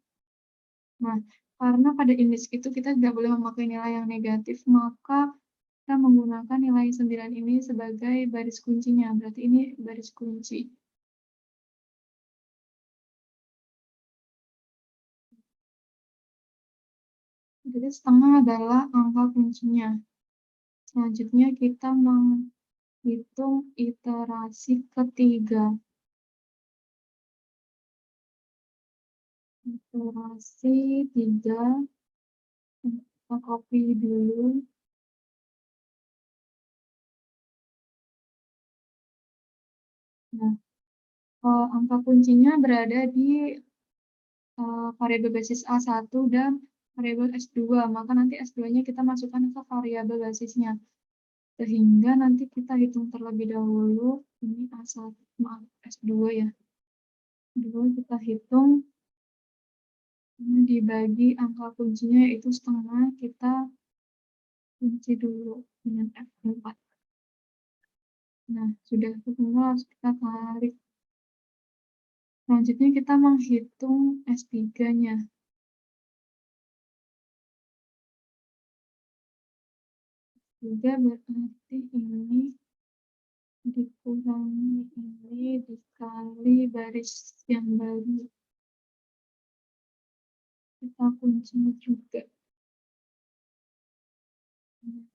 Nah, karena pada indeks itu kita tidak boleh memakai nilai yang negatif, maka kita menggunakan nilai 9 ini sebagai baris kuncinya. Berarti ini baris kunci. Jadi setengah adalah angka kuncinya. Selanjutnya kita menghitung iterasi ketiga. Iterasi 3, kita copy dulu. Nah, angka kuncinya berada di variabel basis A1 dan variabel S2, maka nanti S2-nya kita masukkan ke variabel basisnya. Sehingga nanti kita hitung terlebih dahulu, ini A1, maaf, S2 ya. Dulu kita hitung, ini dibagi angka kuncinya yaitu setengah, kita kunci dulu dengan F4. Nah, sudah ketemu, harus kita tarik. Selanjutnya kita menghitung S3-nya. Juga berarti ini dikurangi ini dikali baris yang baru. Kita kunci juga. Nah,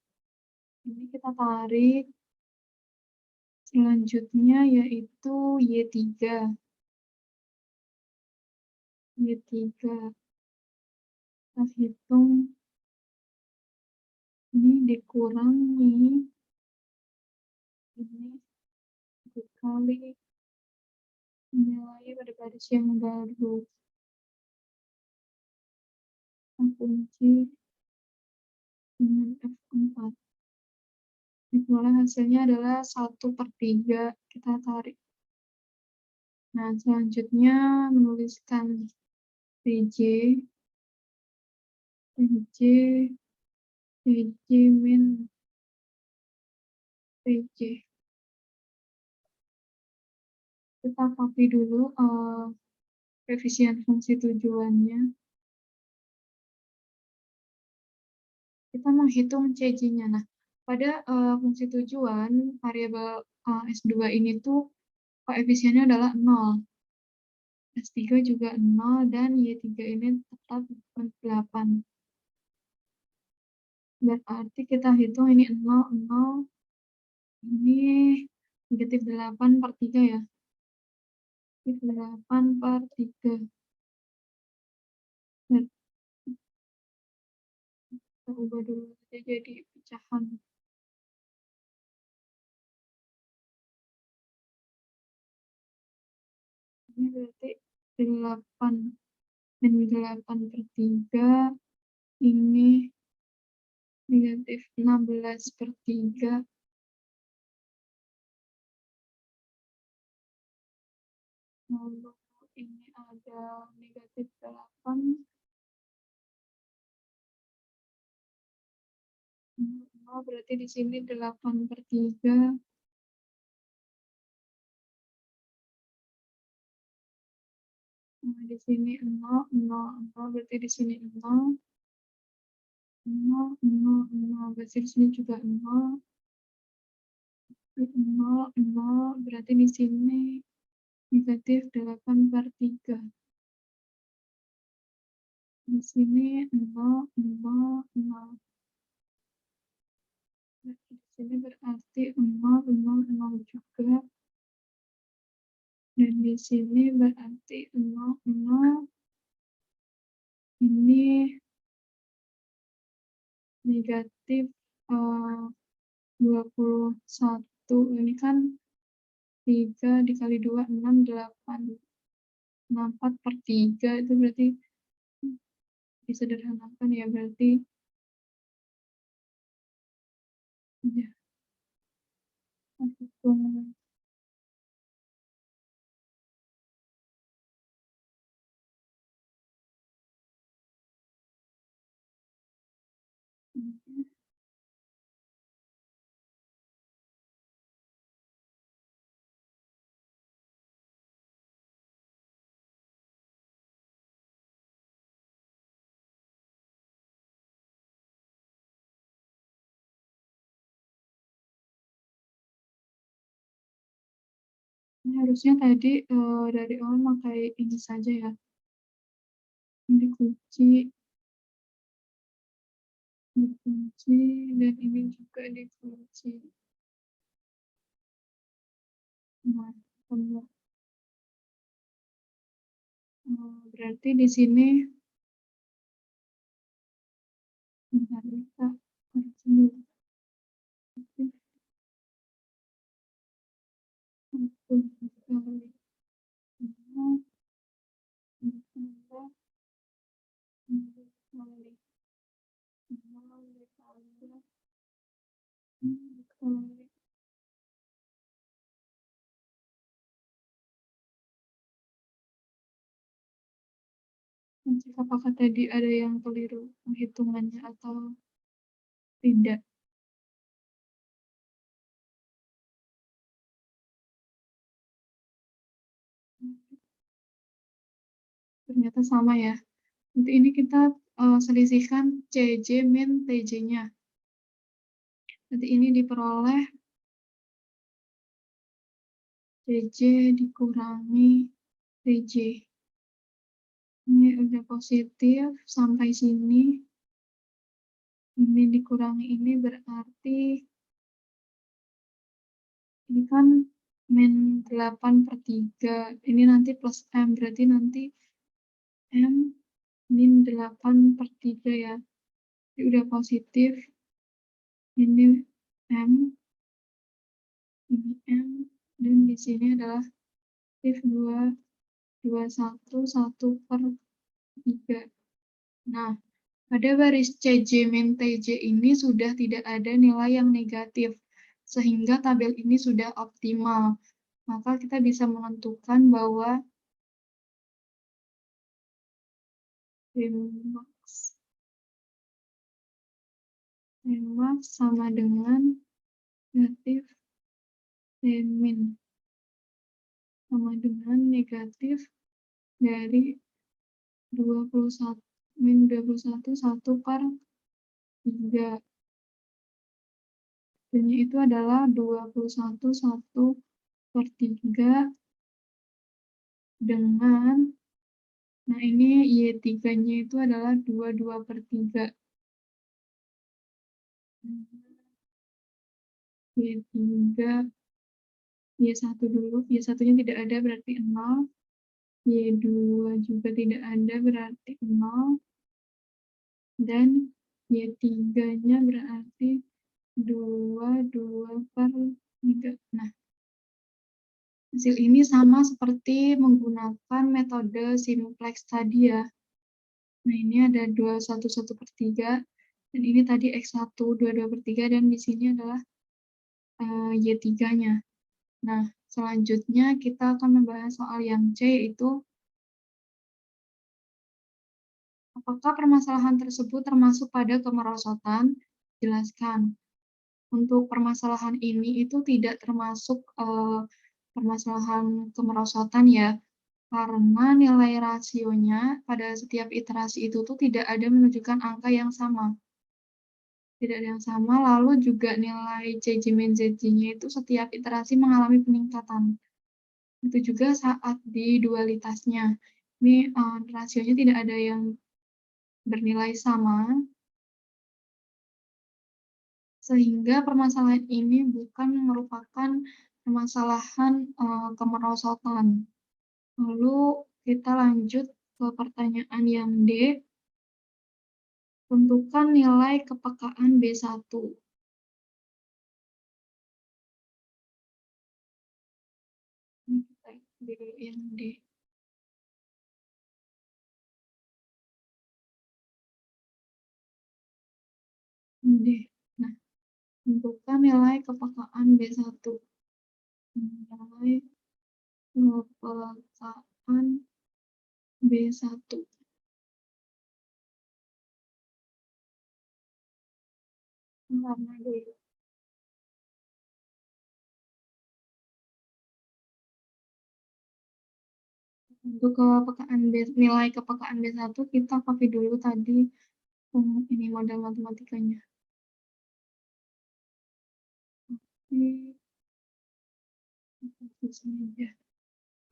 ini kita tarik. Selanjutnya yaitu Y3. Y3. Kita hitung. Ini dikurangi. Ini dikali nilai pada baris yang baru. Kita kunci dengan F4. Dikurangi hasilnya adalah 1/3. Kita tarik. Nah, selanjutnya menuliskan PJ min PJ. Kita copy dulu koefisien fungsi tujuannya. Kita menghitung CJ-nya. Nah, pada fungsi tujuan, variabel S2 ini tuh koefisiennya adalah 0. S3 juga 0, dan Y3 ini tetap 8. Berarti kita hitung ini 0, 0, ini -8/3 ya. -8/3. Dan kita ubah dulu aja jadi pecahan. Ini berarti 8 dan 8/3, ini -16/3. Lalu ini ada -8. Berarti di sini 8/3. Nah, di sini 0, 0, 0, berarti di sini 0, 0, 0, 0, berarti di sini juga 0, 0, 0, berarti di sini negatif 8/3. Di sini 0, 0, 0. Di sini berarti 0, 0, 0 juga. Dan di sini berarti 0, 0. Ini negatif 21. Ini kan 3 dikali 2, 6, 8. 64/3 itu berarti disederhanakan ya, berarti ya hitung ini harusnya tadi dari awal pakai ini saja ya, ini dikunci dan ini juga dikunci. Nah, berarti di sini bentar kita koreksi dulu. Satu dikali 5 ditambah 6 dikali 5 ditambah 6 dikali. Ngecek apakah tadi ada yang keliru penghitungannya atau tidak. Ternyata sama ya. Untuk ini kita selisihkan CJ min TJ-nya. Nanti ini diperoleh CJ dikurangi TJ. Ini udah positif sampai sini. Ini dikurangi ini berarti ini kan min 8/3. Ini nanti plus M, berarti nanti M min 8/3 ya. Ini udah positif. Ini M, ini M, dan di sini adalah positif 2, 1 per 3. Nah, pada baris CJ min TJ ini sudah tidak ada nilai yang negatif, sehingga tabel ini sudah optimal. Maka kita bisa menentukan bahwa Remax sama dengan negatif min sama dengan negatif dari 21 min 21 1 per 3. Dan itu adalah 21 1 per 3 dengan, nah ini Y3-nya itu adalah 22/3. Y3, Y1 dulu, Y1-nya tidak ada berarti 0. Y2 juga tidak ada berarti 0. Dan Y3-nya berarti 2/3. Nah, hasil ini sama seperti menggunakan metode simplex tadi ya. Nah, ini ada 2/1/3, dan ini tadi X1 2/3, dan di sini adalah Y3-nya. Nah, selanjutnya kita akan membahas soal yang C, yaitu apakah permasalahan tersebut termasuk pada kemerosotan? Jelaskan. Untuk permasalahan ini itu tidak termasuk permasalahan kemerosotan ya, karena nilai rasionya pada setiap iterasi itu tuh tidak ada menunjukkan angka yang sama. Tidak ada yang sama, lalu juga nilai CJ min ZJ-nya itu setiap iterasi mengalami peningkatan. Itu juga saat di dualitasnya. Ini, rasionya tidak ada yang bernilai sama, sehingga permasalahan ini bukan merupakan permasalahan, kemerosotan. Lalu kita lanjut ke pertanyaan yang D, tentukan nilai kepekaan B1. Ini kita dulu yang D. D. Nah, tentukan nilai kepekaan B1. Nilai kepekaan B1. Warna dulu. Untuk kepekaan nilai kepekaan B1 kita copy dulu tadi ini model matematikanya.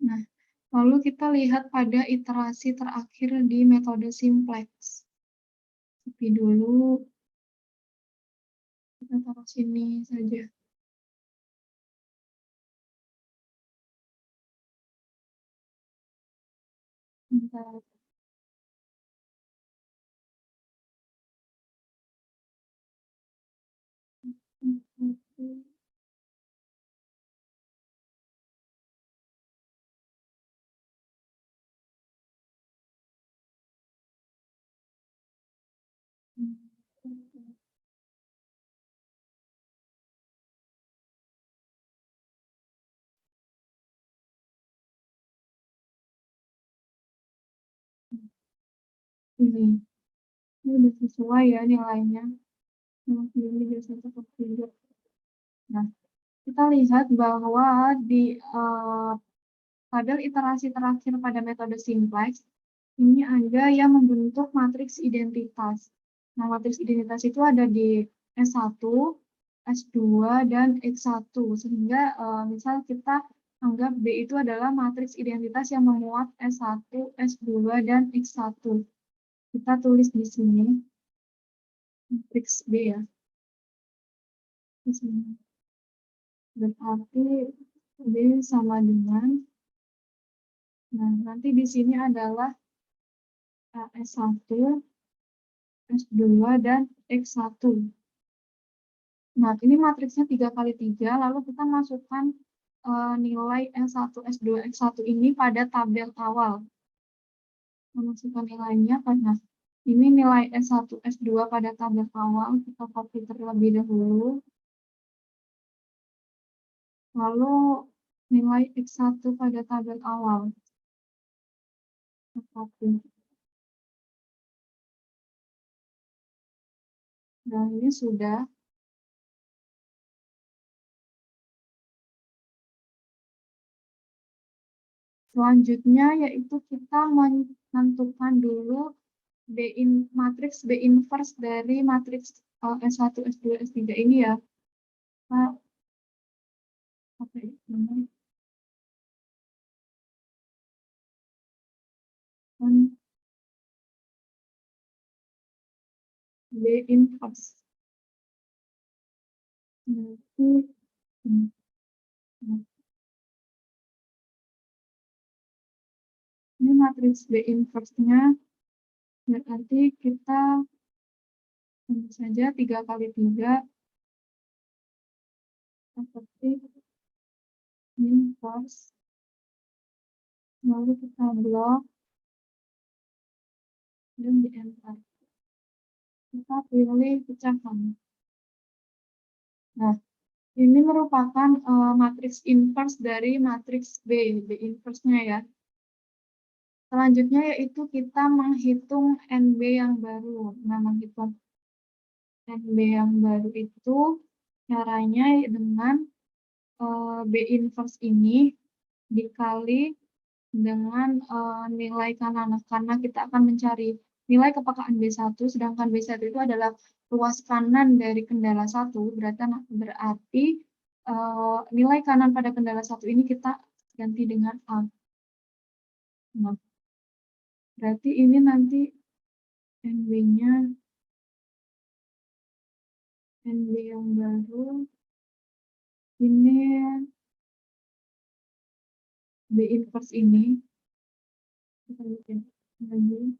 Nah, lalu kita lihat pada iterasi terakhir di metode simplex. Copy dulu, kita taruh sini saja. Bentar. Ini udah sesuai ya nilainya. Ini biasa tetap tiga. Nah, kita lihat bahwa di tabel iterasi terakhir pada metode simplex, ini ada yang membentuk matriks identitas. Nah, matriks identitas itu ada di S1, S2, dan X1. Sehingga misal kita anggap B itu adalah matriks identitas yang memuat S1, S2, dan X1. Kita tulis di sini, matriks B ya. Di sini. Berarti B sama dengan, nah nanti di sini adalah S1, S2, dan X1. Nah, ini matriksnya 3 kali 3, lalu kita masukkan nilai S1, S2, X1 ini pada tabel awal. Memasukkan nilainya, nah, ini nilai S1, S2 pada tabel awal, kita copy terlebih dahulu. Lalu nilai X1 pada tabel awal. Copy. Nah, ini sudah. Selanjutnya yaitu kita menentukan dulu matriks B inverse dari matriks S1, S2, S3 ini ya. Nah, oke, ini. B inverse. Nanti, ini matriks B inverse-nya berarti kita tentu saja 3 kali 3 seperti inverse, lalu kita blok dan di enter. Kita pilih pecahan. Nah, ini merupakan matriks inverse dari matriks B inverse-nya ya. Selanjutnya yaitu kita menghitung NB yang baru. Nah, menghitung NB yang baru itu caranya dengan B inverse ini dikali dengan nilai kanan, karena kita akan mencari nilai kepekaan B1, sedangkan B1 itu adalah ruas kanan dari kendala 1, berarti nilai kanan pada kendala 1 ini kita ganti dengan A. Nah, berarti ini nanti NB-nya, NB yang baru, ini B inverse ini, kita bikin lagi,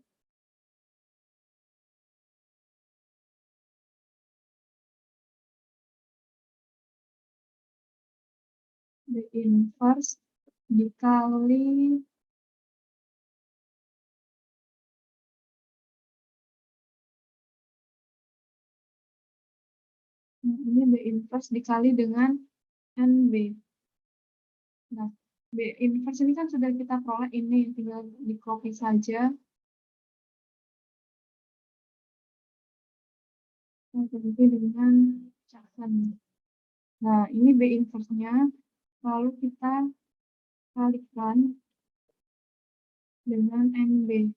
B inverse dikali ini B inverse dikali dengan NB. Nah, B inverse ini kan sudah kita peroleh, ini tinggal di copy saja. Ganti dengan casan. Nah, ini B inverse-nya, lalu kita kalikan dengan NB.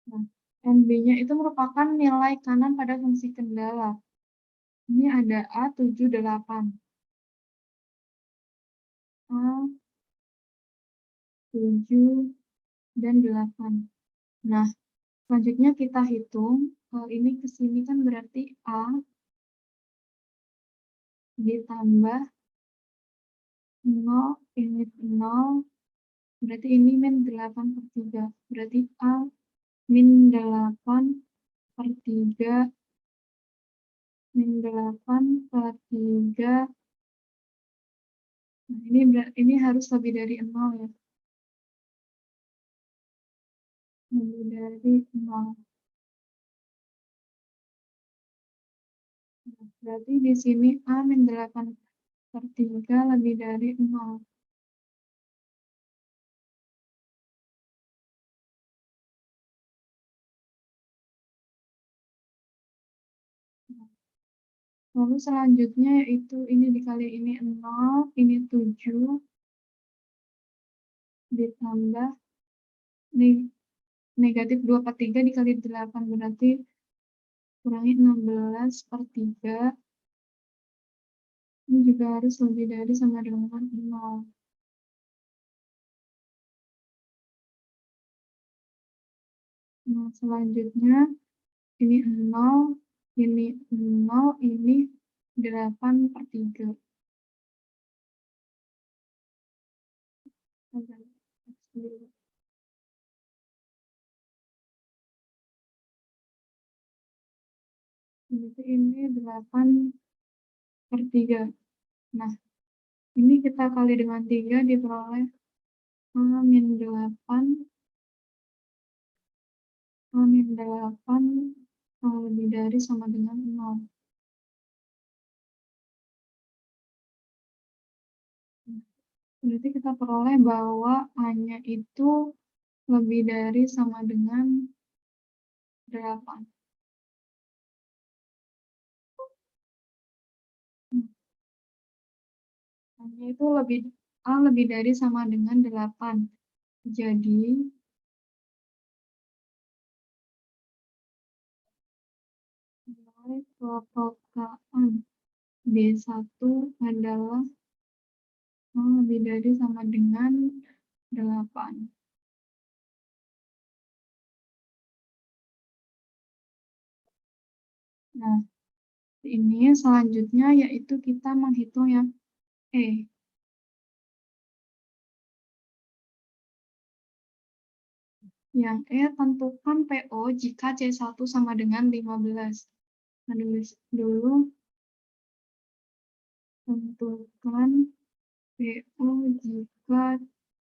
Nah, NB-nya itu merupakan nilai kanan pada fungsi kendala. Ini ada A, 7, 8. A, 7, dan 8. Nah, selanjutnya kita hitung. Kalau ini ke sini kan berarti A ditambah 0, ini 0, berarti ini min 8/3. Berarti A min 8/3, min 8/3. Nah, ini harus lebih dari 0 ya. Lebih dari 0. Nah, berarti di sini A min 8/3 lebih dari 0. Lalu selanjutnya yaitu ini dikali ini 0, ini 7, ditambah negatif 2/3 dikali 8, berarti kurangi 16/3. Ini juga harus lebih dari sama dengan 0. Nah, selanjutnya ini 0, ini 0, ini 8/3. Berarti ini 8/3. Nah, ini kita kali dengan 3 diperoleh min 8, min 8 lebih dari sama dengan 0. Berarti kita peroleh bahwa A-nya itu lebih dari sama dengan 8. A-nya itu A lebih dari sama dengan 8. Jadi, nilai kepekaan B1 adalah lebih dari sama dengan 8. Nah, ini selanjutnya yaitu kita menghitung yang E. Yang E, tentukan PO jika C1 sama dengan 15. Menulis dulu, tentukan PO jika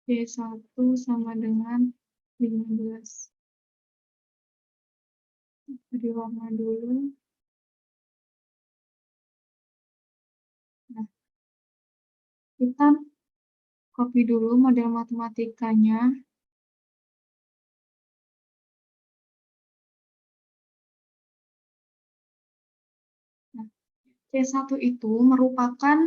C1 sama dengan 15. Beri warna dulu. Nah, kita copy dulu model matematikanya. Nah, C1 itu merupakan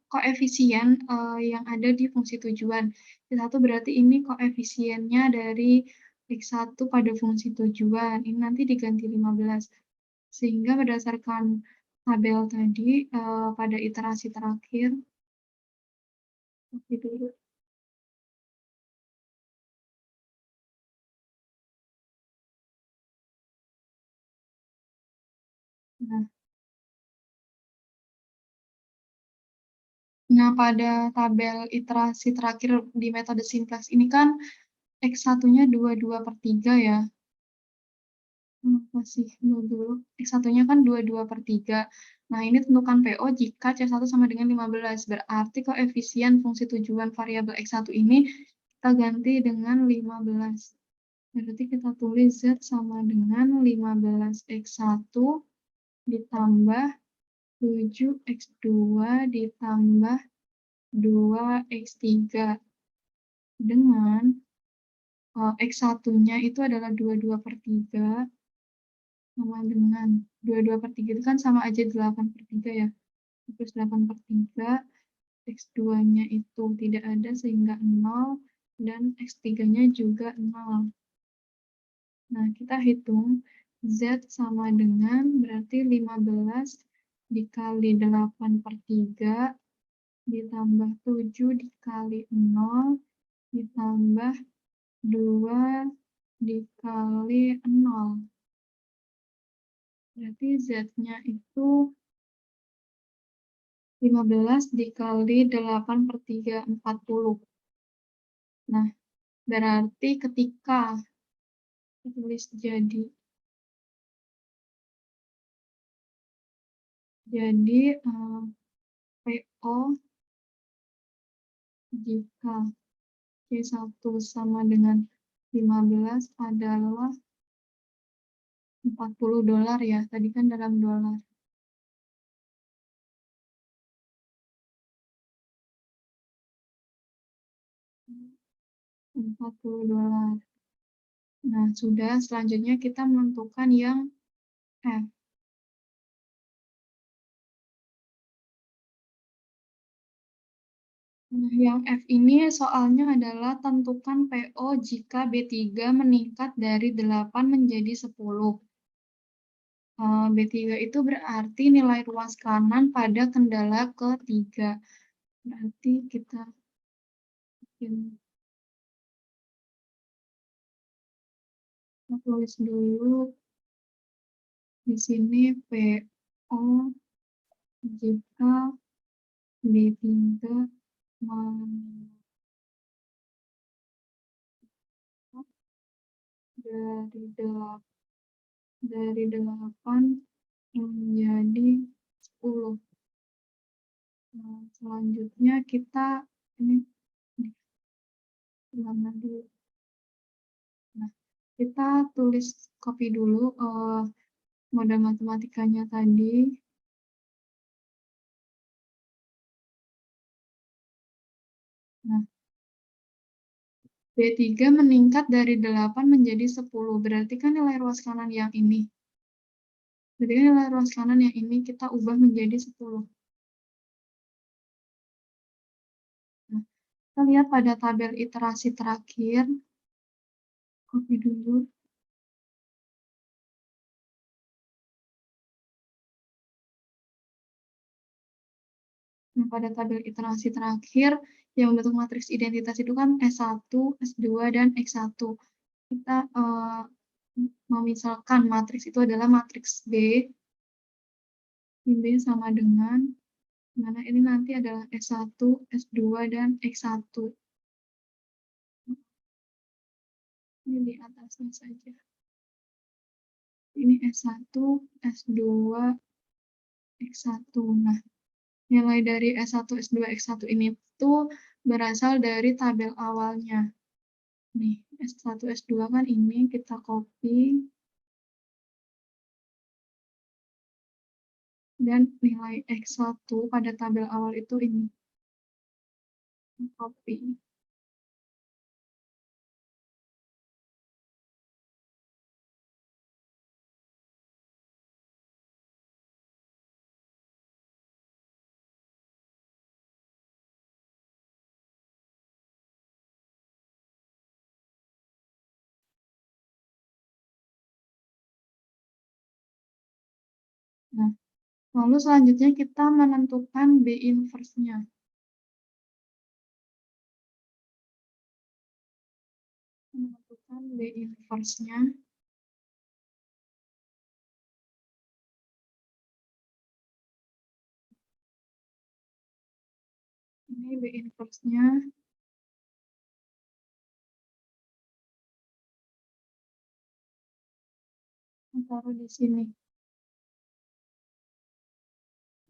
koefisien yang ada di fungsi tujuan. C1 berarti ini koefisiennya dari X1 pada fungsi tujuan. Ini nanti diganti 15. Sehingga berdasarkan tabel tadi, pada iterasi terakhir, copy dulu. Nah, pada tabel iterasi terakhir di metode simplex ini kan X1-nya 22/3 ya. Masih dulu. X1-nya kan 22/3. Nah, ini tentukan PO jika C1 sama dengan 15. Berarti koefisien fungsi tujuan variabel X1 ini kita ganti dengan 15. Berarti kita tulis Z sama dengan 15X1 ditambah 7X2 ditambah 2X3 dengan X1-nya itu adalah 22/3 sama dengan 22/3 itu kan sama aja 8/3 ya. Terus 8/3, X2-nya itu tidak ada sehingga 0, dan X3-nya juga 0. Nah, kita hitung Z sama dengan berarti 15 dikali 8/3 ditambah 7 dikali 0 ditambah 2 dikali 0. Berarti Z-nya itu 15 dikali 8/3, 40. Nah, berarti ketika tulis jadi PO jika C1 sama dengan 15 adalah $40 ya. Tadi kan dalam dolar. $40. Nah, sudah. Selanjutnya kita menentukan yang F. Nah, yang F ini soalnya adalah tentukan PO jika B3 meningkat dari 8 menjadi 10. B3 itu berarti nilai ruas kanan pada kendala ketiga. Berarti kita tulis dulu di sini PO jika B3 dari 8 menjadi 10. Nah, selanjutnya kita ini ulangan dulu. Nah, kita tulis copy dulu model matematikanya tadi. Nah, B3 meningkat dari 8 menjadi 10. Berarti kan nilai ruas kanan yang ini. Berarti kan nilai ruas kanan yang ini kita ubah menjadi 10. Nah, kita lihat pada tabel iterasi terakhir. Copy dulu. Nah, pada tabel iterasi terakhir, yang membentuk matriks identitas itu kan S1, S2, dan X1. Kita memisalkan matriks itu adalah matriks B. B sama dengan, mana ini nanti adalah S1, S2, dan X1. Ini di atasnya saja. Ini S1, S2, X1. Nah, nilai dari S1, S2, X1 ini tuh berasal dari tabel awalnya. Nih, S1, S2 kan ini kita copy. Dan nilai X1 pada tabel awal itu ini. Copy. Nah, lalu selanjutnya kita menentukan B inverse-nya. Menentukan B inverse-nya. Ini B inverse-nya. Taruh di sini.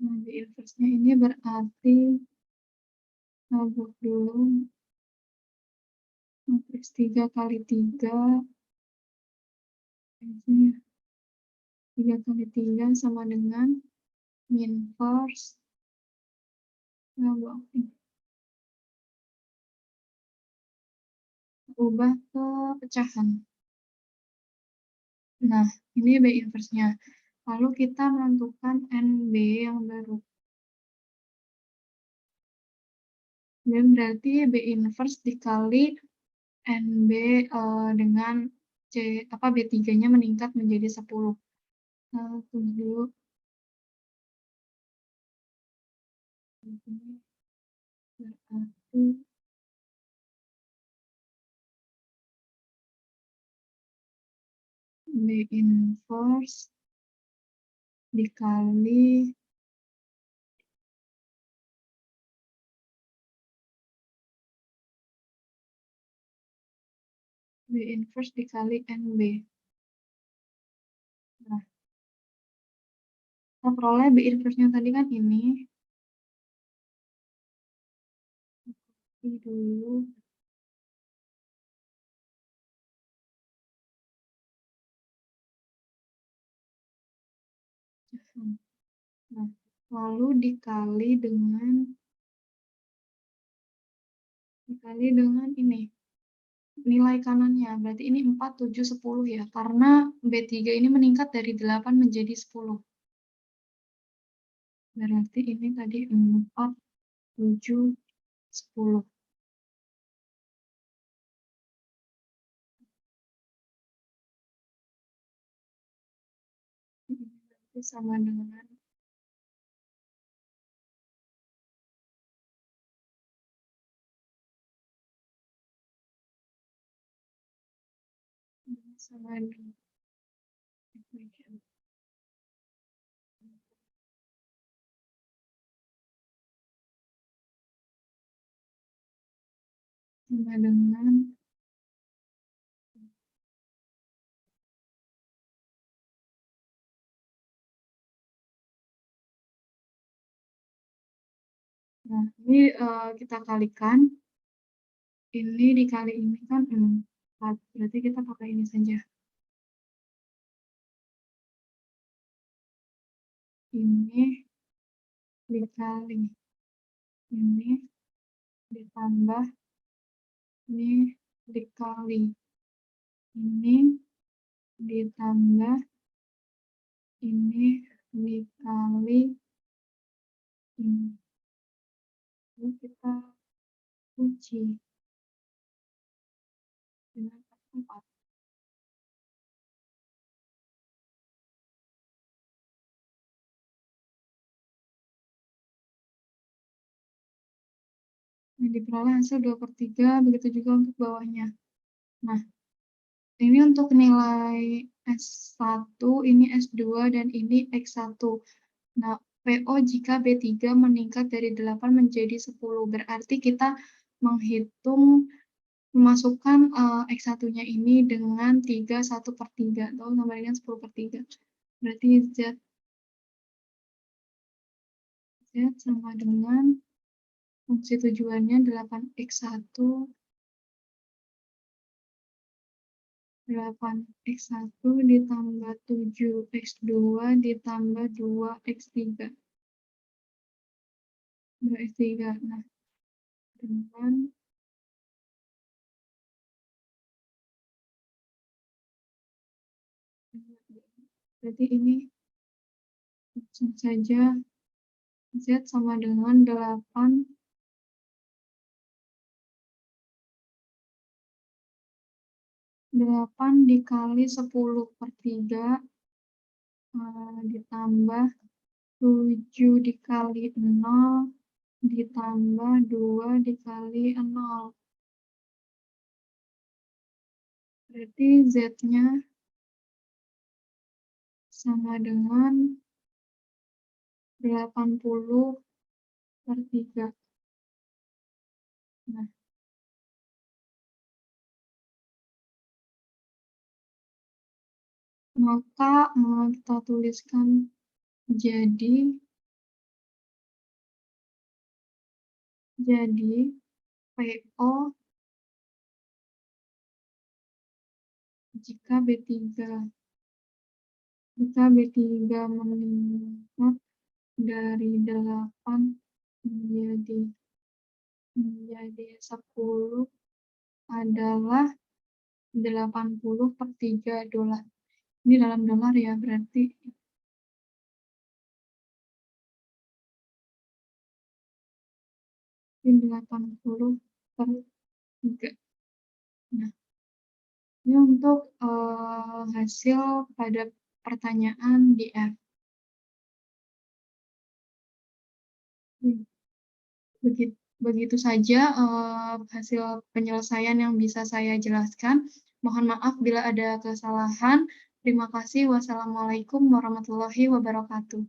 Nah, B inverse-nya ini berarti buat dulu matriks 3 kali 3 ini 3 kali 3 sama dengan min first ubah ke pecahan. Nah, ini B inverse-nya. Lalu kita menentukan NB yang baru. Dan berarti B inverse dikali NB dengan B3-nya meningkat menjadi 10. Nah, tunggu dulu. Ini berarti B inverse dikali B inverse dikali NB. Nah, kita peroleh B inverse-nya tadi kan ini. Copy dulu. Nah, lalu dikali dengan ini. Nilai kanannya, berarti ini 4, 7, 10 ya, karena B3 ini meningkat dari 8 menjadi 10. Berarti ini tadi 4, 7, 10. Ini berarti sama dengan sama dengan sama dengan nah, ini kita kalikan. Ini dikali ini kan 4. Berarti kita pakai ini saja. Ini dikali ini ditambah ini dikali ini ditambah ini dikali ini. Lalu kita uji dengan 4. Nah, diperoleh hasil 2/3, begitu juga untuk bawahnya. Nah, ini untuk nilai S1, ini S2, dan ini X1. Nah, PO jika B3 meningkat dari 8 menjadi 10. Berarti kita menghitung memasukkan X1-nya ini dengan 3 1/3 atau sama dengan 10/3. Berarti Z sama dengan fungsi tujuannya 8x1 ditambah 7x2 ditambah 2x3. 2x3. Nah, dengan berarti ini langsung saja Z sama dengan 8 dikali 10/3 ditambah 7 dikali 0, ditambah 2 dikali 0. Berarti Z-nya sama dengan 80/3. Nah, maka kita tuliskan jadi PO jika B3 meningkat dari 8 menjadi 10 adalah 80/3 dolar. Ini dalam dolar ya, berarti ini 80/3. Nah, ini untuk hasil pada pertanyaan di F. Begitu saja hasil penyelesaian yang bisa saya jelaskan. Mohon maaf bila ada kesalahan. Terima kasih. Wassalamualaikum warahmatullahi wabarakatuh.